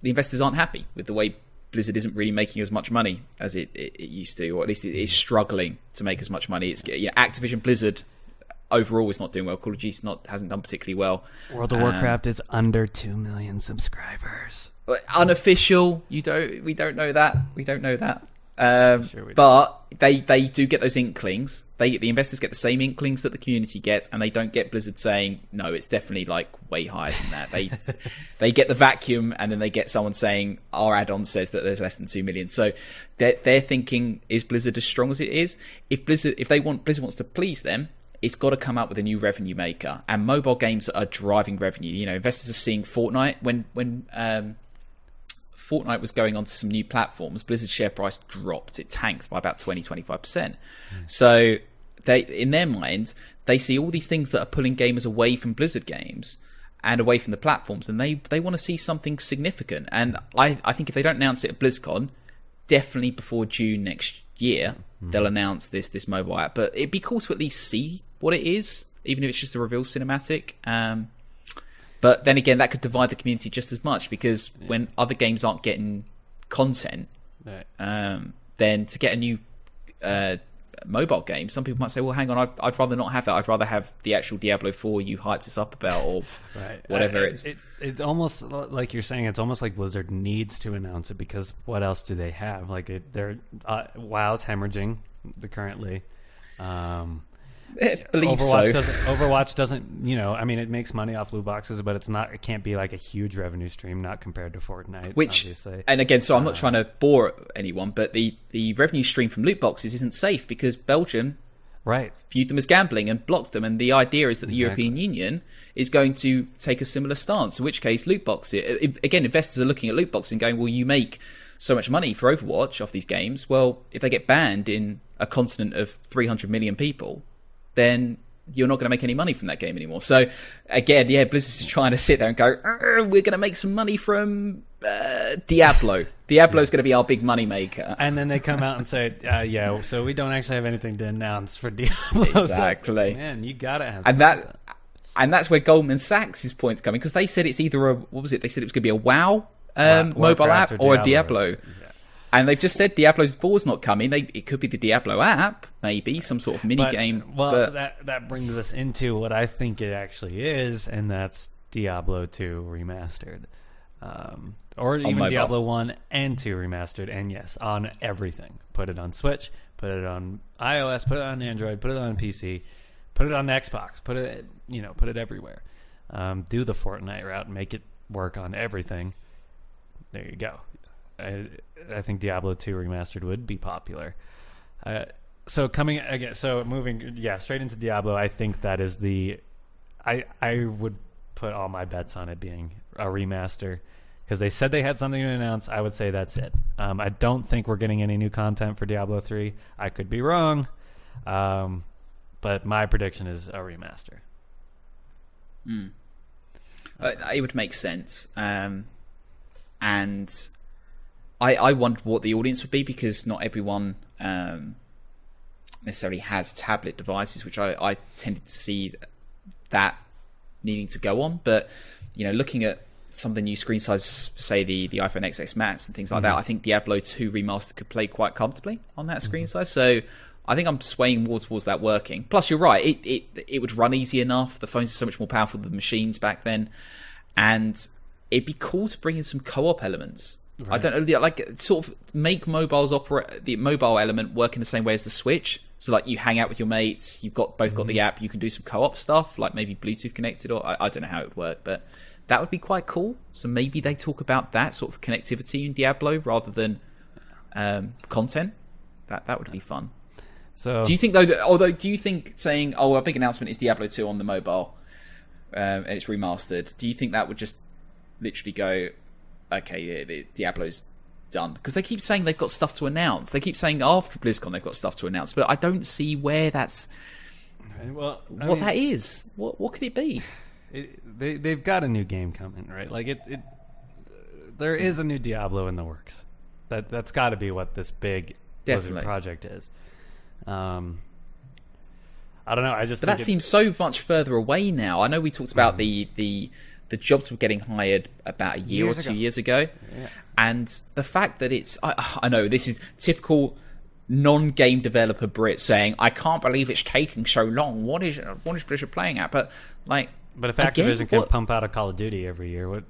Speaker 3: investors aren't happy with the way Blizzard isn't really making as much money as it used to, or at least it is struggling to make as much money. It's Activision Blizzard overall is not doing well. Call of Duty hasn't done particularly well.
Speaker 2: World of Warcraft is under 2 million subscribers.
Speaker 3: Unofficial, we don't know that.
Speaker 2: Sure
Speaker 3: but they do get those inklings. The investors get the same inklings that the community gets, and they don't get Blizzard saying no, it's definitely like way higher than that. They get the vacuum, and then they get someone saying our add-on says that there's less than 2 million. So they're thinking, is Blizzard as strong as it is? If Blizzard wants to please them, it's got to come out with a new revenue maker, and mobile games are driving revenue. Investors are seeing Fortnite when Fortnite was going onto some new platforms, Blizzard's share price dropped. It tanked by about 20-25%. So in their minds, they see all these things that are pulling gamers away from Blizzard games and away from the platforms, and they want to see something significant. And I think if they don't announce it at BlizzCon, definitely before June next year, they'll announce this mobile app. But it'd be cool to at least see what it is, even if it's just a reveal cinematic. But then again, that could divide the community just as much, because when other games aren't getting content, then to get a new mobile game, some people might say, well, hang on, I'd rather not have that. I'd rather have the actual Diablo 4 you hyped us up about, or whatever it is.
Speaker 2: It's almost like you're saying, it's almost like Blizzard needs to announce it, because what else do they have? Like WoW's hemorrhaging currently. Overwatch doesn't, it makes money off loot boxes, but it can't be like a huge revenue stream, not compared to Fortnite, obviously.
Speaker 3: And again, so I'm not trying to bore anyone, but the revenue stream from loot boxes isn't safe, because Belgium viewed them as gambling and blocked them, and the idea is that the European Union is going to take a similar stance, in which case loot boxes, again, investors are looking at loot boxes and going, well, you make so much money for Overwatch off these games. Well, if they get banned in a continent of 300 million people, then you're not going to make any money from that game anymore. So again, Blizzard's is trying to sit there and go, we're going to make some money from Diablo. Diablo's going to be our big money maker.
Speaker 2: And then they come out and say, so we don't actually have anything to announce for Diablo.
Speaker 3: Exactly.
Speaker 2: So, man, you got to have
Speaker 3: something. And that's where Goldman Sachs' point's coming, because they said it's either they said it was going to be a WoW mobile app or a Diablo. Yeah. And they've just said Diablo 4's not coming. It could be the Diablo app, maybe some sort of mini game.
Speaker 2: Well, that brings us into what I think it actually is, and that's Diablo 2 remastered, or even Diablo 1 and 2 remastered. And yes, on everything. Put it on Switch, put it on iOS, put it on Android, put it on PC, put it on Xbox, put it everywhere. Do the Fortnite route, make it work on everything. There you go. I think Diablo 2 Remastered would be popular. So coming again, so moving, straight into Diablo. I think that is I would put all my bets on it being a remaster, because they said they had something to announce. I would say that's it. I don't think we're getting any new content for Diablo 3. I could be wrong, but my prediction is a remaster.
Speaker 3: It would make sense, and I wondered what the audience would be, because not everyone necessarily has tablet devices, which I tended to see that needing to go on. But looking at some of the new screen sizes, say the iPhone XS Max and things like that, I think Diablo 2 Remastered could play quite comfortably on that screen size. So I think I'm swaying more towards that working. Plus, you're right, it would run easy enough. The phones are so much more powerful than the machines back then, and it'd be cool to bring in some co-op elements. Right. I don't know, like sort of make the mobile element work in the same way as the Switch. So like you hang out with your mates, you've got the app, you can do some co-op stuff, like maybe Bluetooth connected, or I don't know how it would work, but that would be quite cool. So maybe they talk about that sort of connectivity in Diablo rather than content. That would be fun.
Speaker 2: So
Speaker 3: do you think do you think saying, a big announcement is Diablo 2 on the mobile, and it's remastered, do you think that would just literally go, okay, the Diablo's done? Because they keep saying they've got stuff to announce. They keep saying after BlizzCon they've got stuff to announce, but I don't see where that's that is. What could it be?
Speaker 2: They've got a new game coming, right? Like there is a new Diablo in the works. That's got to be what this big Blizzard project is. I don't know. But
Speaker 3: that seems so much further away now. I know we talked about the jobs were getting hired about a year or 2 years ago. Yeah. And the fact that it's... I know, this is typical non-game developer Brit saying, I can't believe it's taking so long. What is Blizzard playing at? But
Speaker 2: if Activision can pump out a Call of Duty every year,
Speaker 3: Well,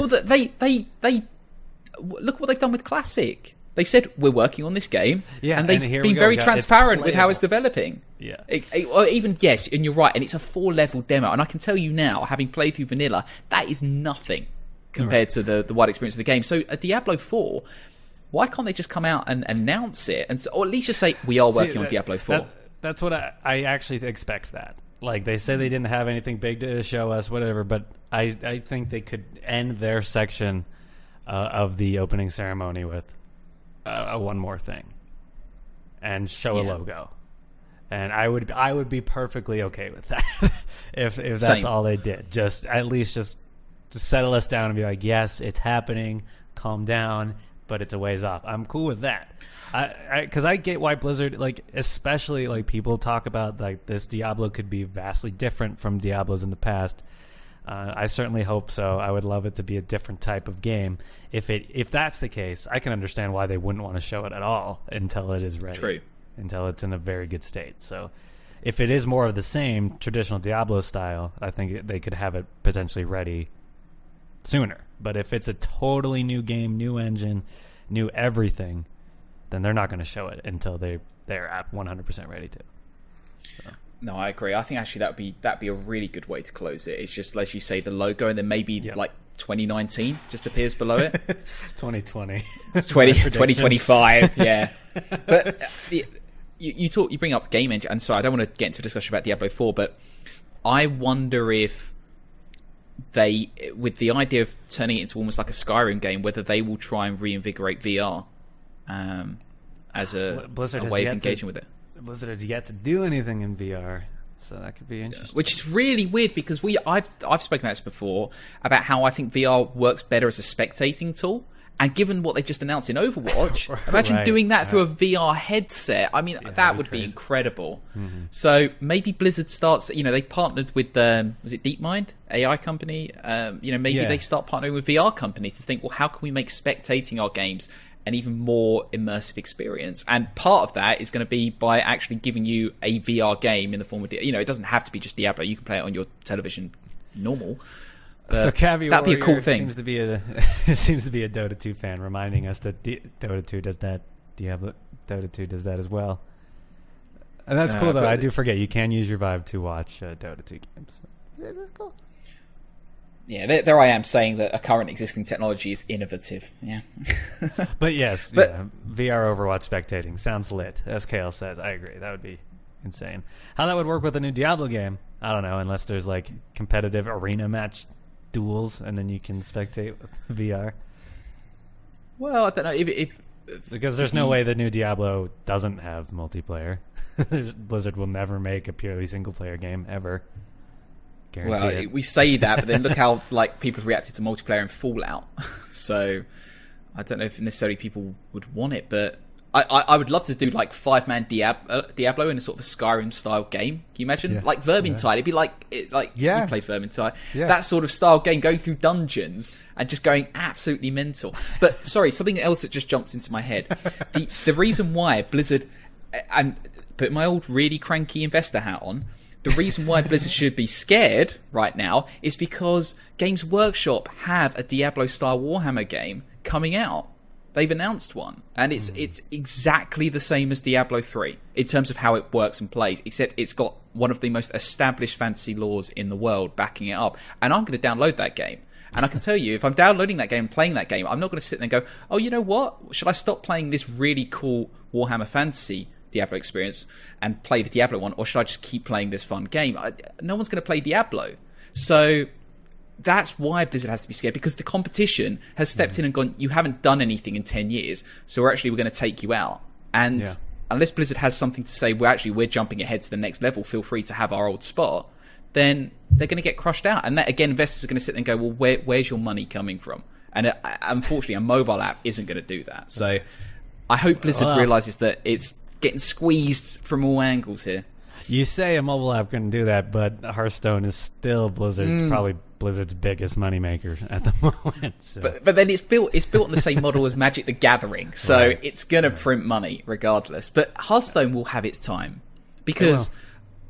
Speaker 3: they look what they've done with Classic. They said, we're working on this game, and they've been very transparent with how it's developing.
Speaker 2: Yeah.
Speaker 3: Or even, yes, and you're right, and it's a 4-level demo, and I can tell you now, having played through Vanilla, that is nothing compared to the wide experience of the game. So, a Diablo 4, why can't they just come out and announce it, or at least just say, we are working on Diablo 4?
Speaker 2: That's what I actually expect that. Like, they say they didn't have anything big to show us, whatever, but I think they could end their section of the opening ceremony with one more thing and show a logo, and I would be perfectly okay with that if that's Same. All they did. Just at least just to settle us down and be like, yes, it's happening, calm down, but it's a ways off. I'm cool with that. Because I get why Blizzard, like, especially like people talk about like this Diablo could be vastly different from Diablos in the past. I certainly hope so. I would love it to be a different type of game. If that's the case, I can understand why they wouldn't want to show it at all until it is ready.
Speaker 3: True.
Speaker 2: Until it's in a very good state. So if it is more of the same traditional Diablo style, I think they could have it potentially ready sooner. But if it's a totally new game, new engine, new everything, then they're not going to show it until they're at 100% ready to. So.
Speaker 3: No, I agree. I think actually that'd be a really good way to close it. It's just, as you say, the logo, and then maybe like 2019 just appears below it.
Speaker 2: 2020.
Speaker 3: 2025, yeah. But you bring up game engine, and sorry, I don't want to get into a discussion about Diablo 4, but I wonder if they, with the idea of turning it into almost like a Skyrim game, whether they will try and reinvigorate VR as a way of engaging with it.
Speaker 2: Blizzard has yet to do anything in VR, so that could be interesting.
Speaker 3: Which is really weird, because I've spoken about this before, about how I think VR works better as a spectating tool. And given what they've just announced in Overwatch, imagine doing that through a VR headset. I mean, that would be incredible. Mm-hmm. So maybe Blizzard starts, they partnered with, was it DeepMind, AI company? Maybe they start partnering with VR companies to think, well, how can we make spectating our games an even more immersive experience? And part of that is going to be by actually giving you a VR game in the form of, it doesn't have to be just Diablo. You can play it on your television normal.
Speaker 2: So Cavi
Speaker 3: that'd be a cool thing.
Speaker 2: Seems to be a Dota 2 fan, reminding us that Dota 2 does that. Dota 2 does that as well. And that's cool, though. I do forget you can use your Vive to watch Dota 2 games. Yeah, that's cool.
Speaker 3: Yeah, there I am saying that a current existing technology is innovative. Yeah.
Speaker 2: But yes, VR Overwatch spectating sounds lit. As Kale says, I agree. That would be insane. How that would work with a new Diablo game, I don't know, unless there's like competitive arena match duels and then you can spectate with VR.
Speaker 3: Well, I don't know
Speaker 2: because there's no way the new Diablo doesn't have multiplayer. Blizzard will never make a purely single player game ever.
Speaker 3: Well, we say that, but then look how like people have reacted to multiplayer in Fallout. So I don't know if necessarily people would want it, but I would love to do like 5-man Diablo in a sort of a Skyrim style game. Can you imagine? Like Vermintide, it'd be like you played Vermintide. Yeah. That sort of style game, going through dungeons and just going absolutely mental. But sorry, something else that just jumps into my head. The reason why Blizzard, and put my old really cranky investor hat on, the reason why Blizzard should be scared right now is because Games Workshop have a Diablo-style Warhammer game coming out. They've announced one, and it's exactly the same as Diablo 3 in terms of how it works and plays, except it's got one of the most established fantasy lores in the world backing it up. And I'm going to download that game. And I can tell you, if I'm downloading that game and playing that game, I'm not going to sit there and go, oh, you know what? Should I stop playing this really cool Warhammer Fantasy Diablo experience and play the Diablo one, or should I just keep playing this fun game? No one's going to play Diablo. So that's why Blizzard has to be scared, because the competition has stepped in and gone, you haven't done anything in 10 years, so we're going to take you out. And unless Blizzard has something to say, we're jumping ahead to the next level, feel free to have our old spot, then they're going to get crushed out. And that, again, investors are going to sit there and go, well, where's your money coming from? And unfortunately, a mobile app isn't going to do that. So I hope Blizzard realizes that it's getting squeezed from all angles here.
Speaker 2: You say a mobile app can do that, but Hearthstone is still probably Blizzard's biggest moneymaker at the moment. So.
Speaker 3: But then it's built on the same model as Magic the Gathering, so it's gonna print money regardless. But Hearthstone will have its time, because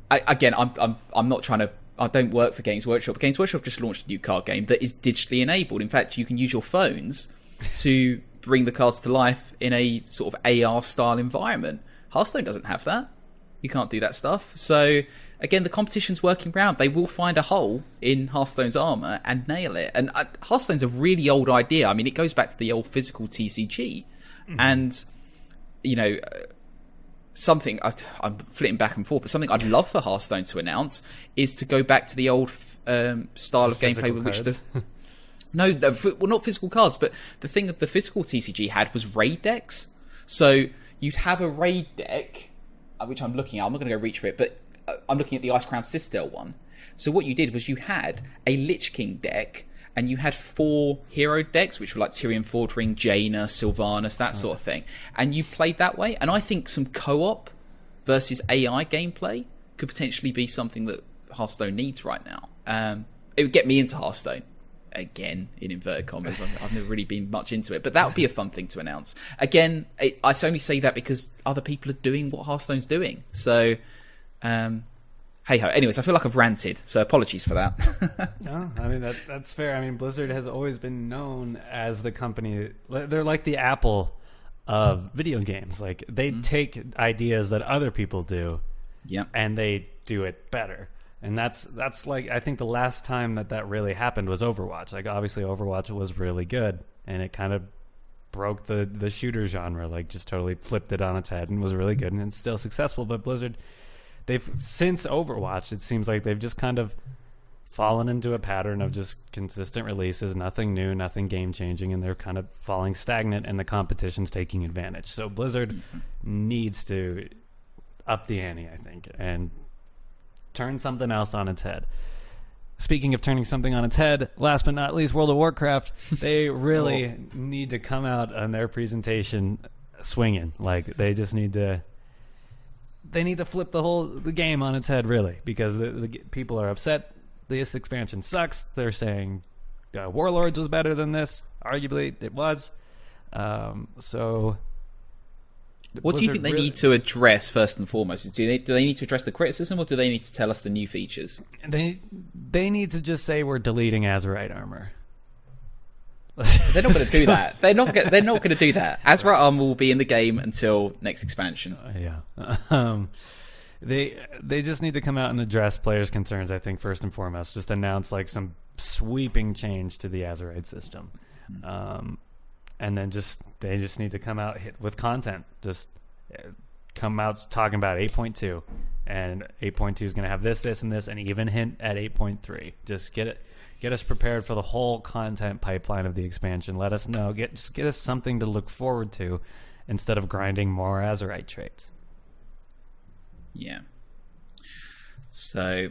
Speaker 3: I'm not trying to. I don't work for Games Workshop. Games Workshop just launched a new card game that is digitally enabled. In fact, you can use your phones to bring the cards to life in a sort of AR style environment. Hearthstone doesn't have that. You can't do that stuff. So again, the competition's working round. They will find a hole in Hearthstone's armor and nail it. And Hearthstone's a really old idea. I mean, it goes back to the old physical TCG. Mm-hmm. And, you know, something, I'm flitting back and forth, but something I'd love for Hearthstone to announce is to go back to the old style of gameplay with which the... No, well, not physical cards, but the thing that the physical TCG had was raid decks. So you'd have a raid deck, which I'm looking at. I'm not going to go reach for it, but I'm looking at the Ice Crown Citadel one. So what you did was you had a Lich King deck, and you had 4 hero decks, which were like Tyrion Fordring, Jaina, Sylvanas, that sort of thing. And you played that way. And I think some co-op versus AI gameplay could potentially be something that Hearthstone needs right now. It would get me into Hearthstone. Again, in inverted commas, I've never really been much into it, but that would be a fun thing to announce. Again, I only say that because other people are doing what Hearthstone's doing. So, hey ho. Anyways, I feel like I've ranted, so apologies for that.
Speaker 2: No, I mean that's fair. I mean, Blizzard has always been known as the company. They're like the Apple of video games. Like they take ideas that other people do, and they do it better. And that's like, I think the last time that really happened was Overwatch. Like, obviously Overwatch was really good, and it kind of broke the shooter genre, like just totally flipped it on its head and was really good, and it's still successful. But Blizzard, since Overwatch, it seems like they've just kind of fallen into a pattern of just consistent releases, nothing new, nothing game-changing, and they're kind of falling stagnant, and the competition's taking advantage. So Blizzard needs to up the ante, I think, and turn something else on its head. Speaking of turning something on its head, last but not least, World of Warcraft, they really need to come out on their presentation swinging. Like, they just need to flip the game on its head, really, because the people are upset. This expansion sucks. They're saying Warlords was better than this. Arguably, it was.
Speaker 3: What do you think they need to address first and foremost? Do they need to address the criticism, or do they need to tell us the new features?
Speaker 2: They need to just say we're deleting Azerite armor.
Speaker 3: They're not going to do that. They're not going to do that. Azerite armor will be in the game until next expansion.
Speaker 2: They just need to come out and address players' concerns, I think, first and foremost. Just announce like some sweeping change to the Azeroth system. And then they just need to come out with content. Just come out talking about 8.2. And 8.2 is going to have this, and this, and even hint at 8.3. Just get us prepared for the whole content pipeline of the expansion. Let us know. Get us something to look forward to instead of grinding more Azerite traits.
Speaker 3: Yeah. So,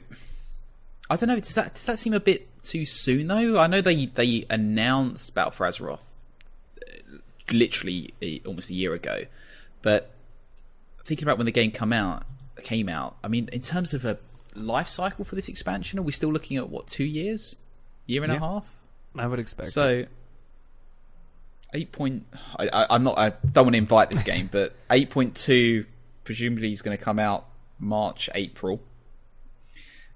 Speaker 3: I don't know. Does that seem a bit too soon, though? I know they announced Battle for Azeroth literally almost a year ago. But thinking about when the game came out, I mean, in terms of a life cycle for this expansion, are we still looking at, 2 years? Year and a half?
Speaker 2: I would expect
Speaker 3: so. 8 point. I don't want to invite this game, but 8.2 presumably is going to come out March, April.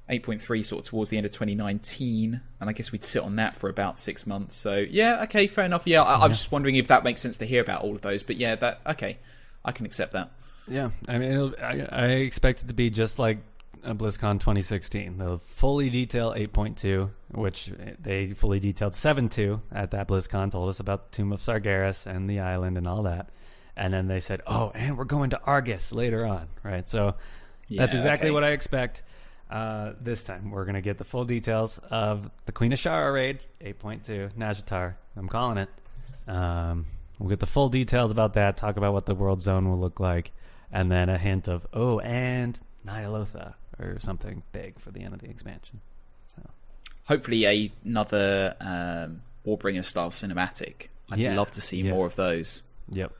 Speaker 3: 8.3 sort of towards the end of 2019, and I guess we'd sit on that for about 6 months. So yeah, okay, fair enough. Yeah, I was just wondering if that makes sense to hear about all of those, but yeah, okay, I can accept that.
Speaker 2: Yeah, I mean, I expect it to be just like BlizzCon 2016. They'll fully detail 8.2, which they fully detailed 7.2 at that BlizzCon, told us about the Tomb of Sargeras and the island and all that. And then they said, and we're going to Argus later on, right? So that's exactly what I expect. This time we're going to get the full details of the Queen of Shara raid, 8.2, Nazjatar. I'm calling it. We'll get the full details about that, talk about what the world zone will look like, and then a hint of, and Nyalotha or something big for the end of the expansion. So
Speaker 3: hopefully another Warbringer style cinematic. I'd love to see more of those.
Speaker 2: Yep,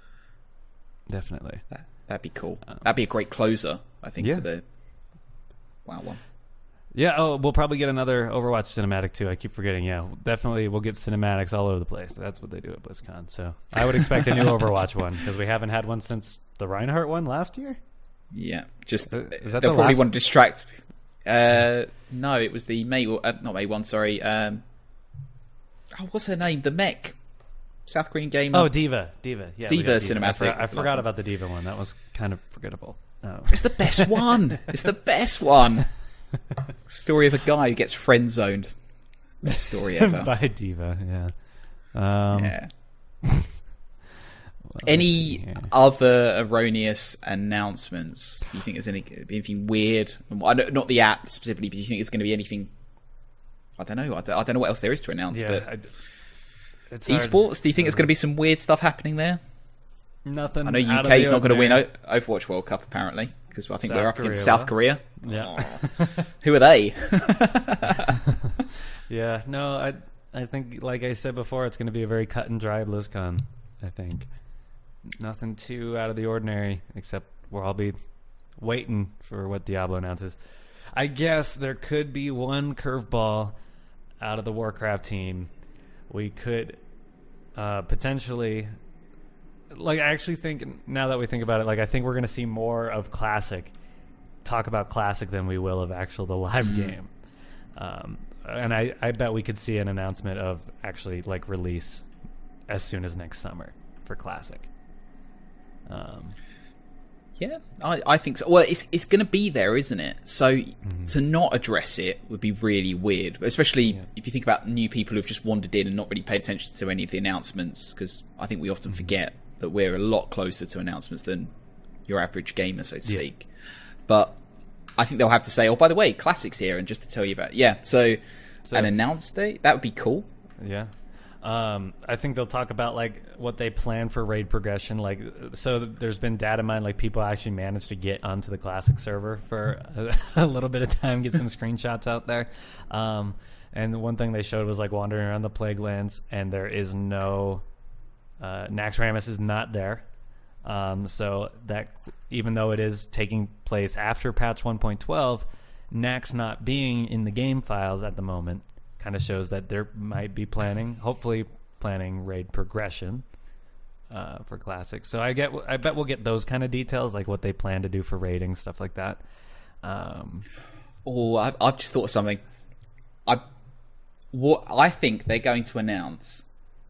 Speaker 2: definitely.
Speaker 3: That'd be cool. That'd be a great closer, I think, for the WoW one.
Speaker 2: Yeah, we'll probably get another Overwatch cinematic too. I keep forgetting. Yeah, definitely we'll get cinematics all over the place. That's what they do at BlizzCon. So I would expect a new Overwatch one because we haven't had one since the Reinhardt one last year.
Speaker 3: Yeah, just
Speaker 2: is that
Speaker 3: they'll
Speaker 2: the
Speaker 3: probably
Speaker 2: last...
Speaker 3: want to distract. No, it was the May, not May one. Sorry. What's her name? The mech, South Korean gamer.
Speaker 2: Oh, Diva. Yeah,
Speaker 3: Diva cinematic.
Speaker 2: I forgot about the Diva one. That was kind of forgettable. Oh.
Speaker 3: It's the best one. It's the best one. Story of a guy who gets friend zoned. Best story ever.
Speaker 2: By Diva. Yeah.
Speaker 3: Any other erroneous announcements? Do you think there's anything weird? Not the app specifically, but do you think there's going to be anything? I don't know. I don't know what else there is to announce.
Speaker 2: Yeah,
Speaker 3: but esports. Do you think there's going to be some weird stuff happening there?
Speaker 2: Nothing.
Speaker 3: I know UK's not going to win Overwatch World Cup apparently because I think we're up against South Korea.
Speaker 2: Yeah.
Speaker 3: Who are they?
Speaker 2: Yeah. No. I think, like I said before, it's going to be a very cut and dry BlizzCon. I think. Nothing too out of the ordinary, except we'll all be waiting for what Diablo announces. I guess there could be one curveball out of the Warcraft team. We could potentially... Like, I actually think, now that we think about it, like, I think we're going to see more of Classic, talk about Classic than we will of the live game. And I bet we could see an announcement of actually, like, release as soon as next summer for Classic.
Speaker 3: Yeah, I think so. Well, it's going to be there, isn't it? So to not address it would be really weird, especially if you think about new people who've just wandered in and not really paid attention to any of the announcements, because I think we often forget that we're a lot closer to announcements than your average gamer, so to speak. But I think they'll have to say, by the way, Classic's here, and just to tell you about it. So an announced date, that would be cool.
Speaker 2: Yeah. I think they'll talk about like what they plan for raid progression. Like, so there's been data mined, like people actually managed to get onto the Classic server for a little bit of time, get some screenshots out there. And one thing they showed was like wandering around the Plague Lands, and there is no Naxxramas is not there. So that even though it is taking place after patch 1.12, Nax not being in the game files at the moment kind of shows that there might be hopefully planning raid progression for Classic. So I bet we'll get those kind of details, like what they plan to do for raiding, stuff like that.
Speaker 3: I've just thought of something. I think they're going to announce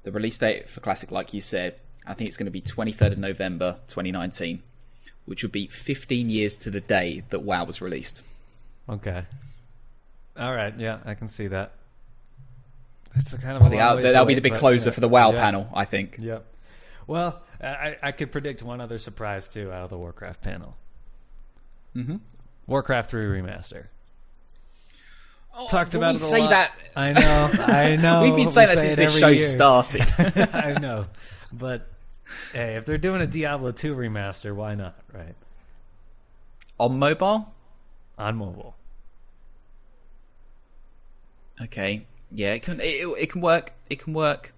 Speaker 3: the release date for Classic, like you said. I think it's going to be 23rd of November 2019. which would be 15 years to the day that WoW was released.
Speaker 2: Okay. All right. Yeah, I can see that. That's a kind of
Speaker 3: that'll be the big closer for the WoW panel, I think.
Speaker 2: Yep. Well, I could predict one other surprise too out of the Warcraft panel.
Speaker 3: Mm-hmm.
Speaker 2: Warcraft 3 remaster.
Speaker 3: Oh,
Speaker 2: Talked about it a
Speaker 3: say
Speaker 2: lot.
Speaker 3: that.
Speaker 2: I know.
Speaker 3: We've been saying that since this show started.
Speaker 2: I know, but hey, if they're doing a Diablo 2 remaster, why not? Right?
Speaker 3: On mobile?
Speaker 2: On mobile.
Speaker 3: Okay. Yeah, it can work. It can work.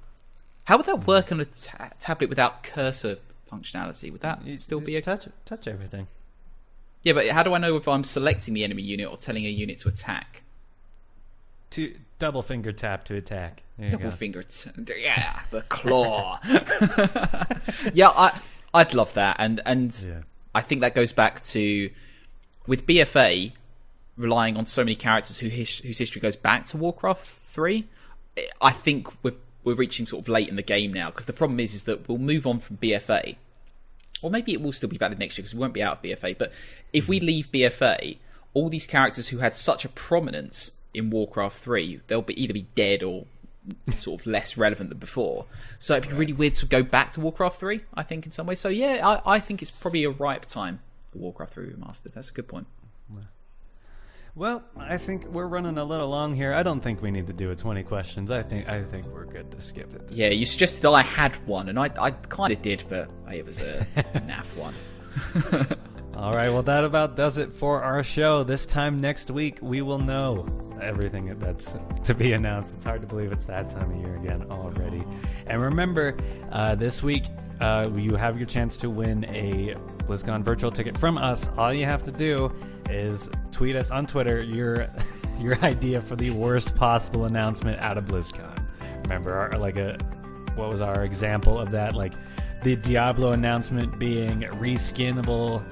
Speaker 3: How would that work on a tablet without cursor functionality? Would that still be a
Speaker 2: touch everything?
Speaker 3: Yeah, but how do I know if I'm selecting the enemy unit or telling a unit to attack?
Speaker 2: To double finger tap to attack.
Speaker 3: Double finger, the claw. Yeah, I'd love that, and yeah. I think that goes back to with BFA relying on so many characters whose history goes back to Warcraft 3. I think we're reaching sort of late in the game now, because the problem is that we'll move on from BFA, or maybe it will still be valid next year because we won't be out of BFA. But if we leave BFA, all these characters who had such a prominence in Warcraft 3, they'll either be dead or sort of less relevant than before. So it'd be really weird to go back to Warcraft 3, I think, in some ways. So yeah, I think it's probably a ripe time for Warcraft 3 Remastered. That's a good point.
Speaker 2: Well, I think we're running a little long here. I don't think we need to do a 20 questions. I think we're good to skip it.
Speaker 3: Yeah, you suggested I had one, and I kind of did, but it was a naff one.
Speaker 2: All right, well, that about does it for our show. This time next week, we will know everything that's to be announced. It's hard to believe it's that time of year again already. And remember, this week, you have your chance to win a Blizzcon virtual ticket from us. All you have to do is tweet us on Twitter your idea for the worst possible announcement out of BlizzCon. Remember, what was our example of that? Like the Diablo announcement being reskinnable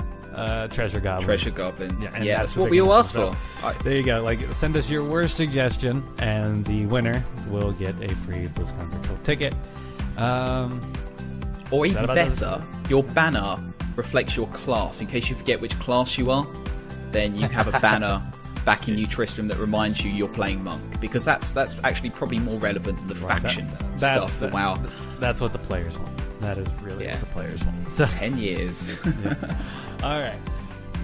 Speaker 2: treasure goblins.
Speaker 3: Treasure goblins.
Speaker 2: Yeah,
Speaker 3: that's what we all asked for.
Speaker 2: There you go. Send us your worst suggestion, and the winner will get a free BlizzCon virtual ticket.
Speaker 3: Or even better, your banner reflects your class. In case you forget which class you are, then you have a banner back in New Tristram that reminds you you're playing Monk, because that's actually probably more relevant than the faction stuff. WoW.
Speaker 2: That's what the players want. That is really what the players want. So,
Speaker 3: 10 years.
Speaker 2: All right.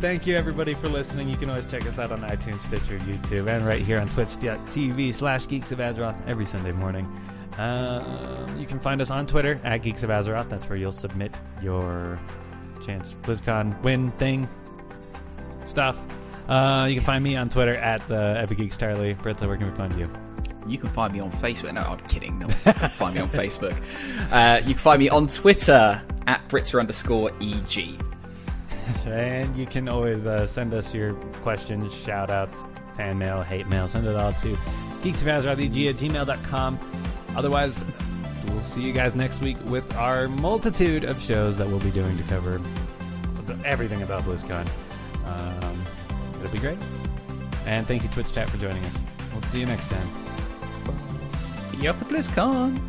Speaker 2: Thank you, everybody, for listening. You can always check us out on iTunes, Stitcher, YouTube, and right here on twitch.tv/Geeks of Azeroth every Sunday morning. You can find us on Twitter at Geeks of Azeroth. That's where you'll submit your chance BlizzCon win thing stuff. You can find me on Twitter at the Epic Geeks Starly. Britza, where can we find you?
Speaker 3: You can find me on Facebook. No, I'm kidding. No, you can find me on Facebook. You can find me on Twitter at Britzer_EG.
Speaker 2: That's right. And you can always send us your questions, shout-outs, fan mail, hate mail. Send it all to geeksofazerotheg@gmail.com. Otherwise, we'll see you guys next week with our multitude of shows that we'll be doing to cover everything about BlizzCon. It'll be great. And thank you, Twitch chat, for joining us. We'll see you next time.
Speaker 3: See you after BlizzCon.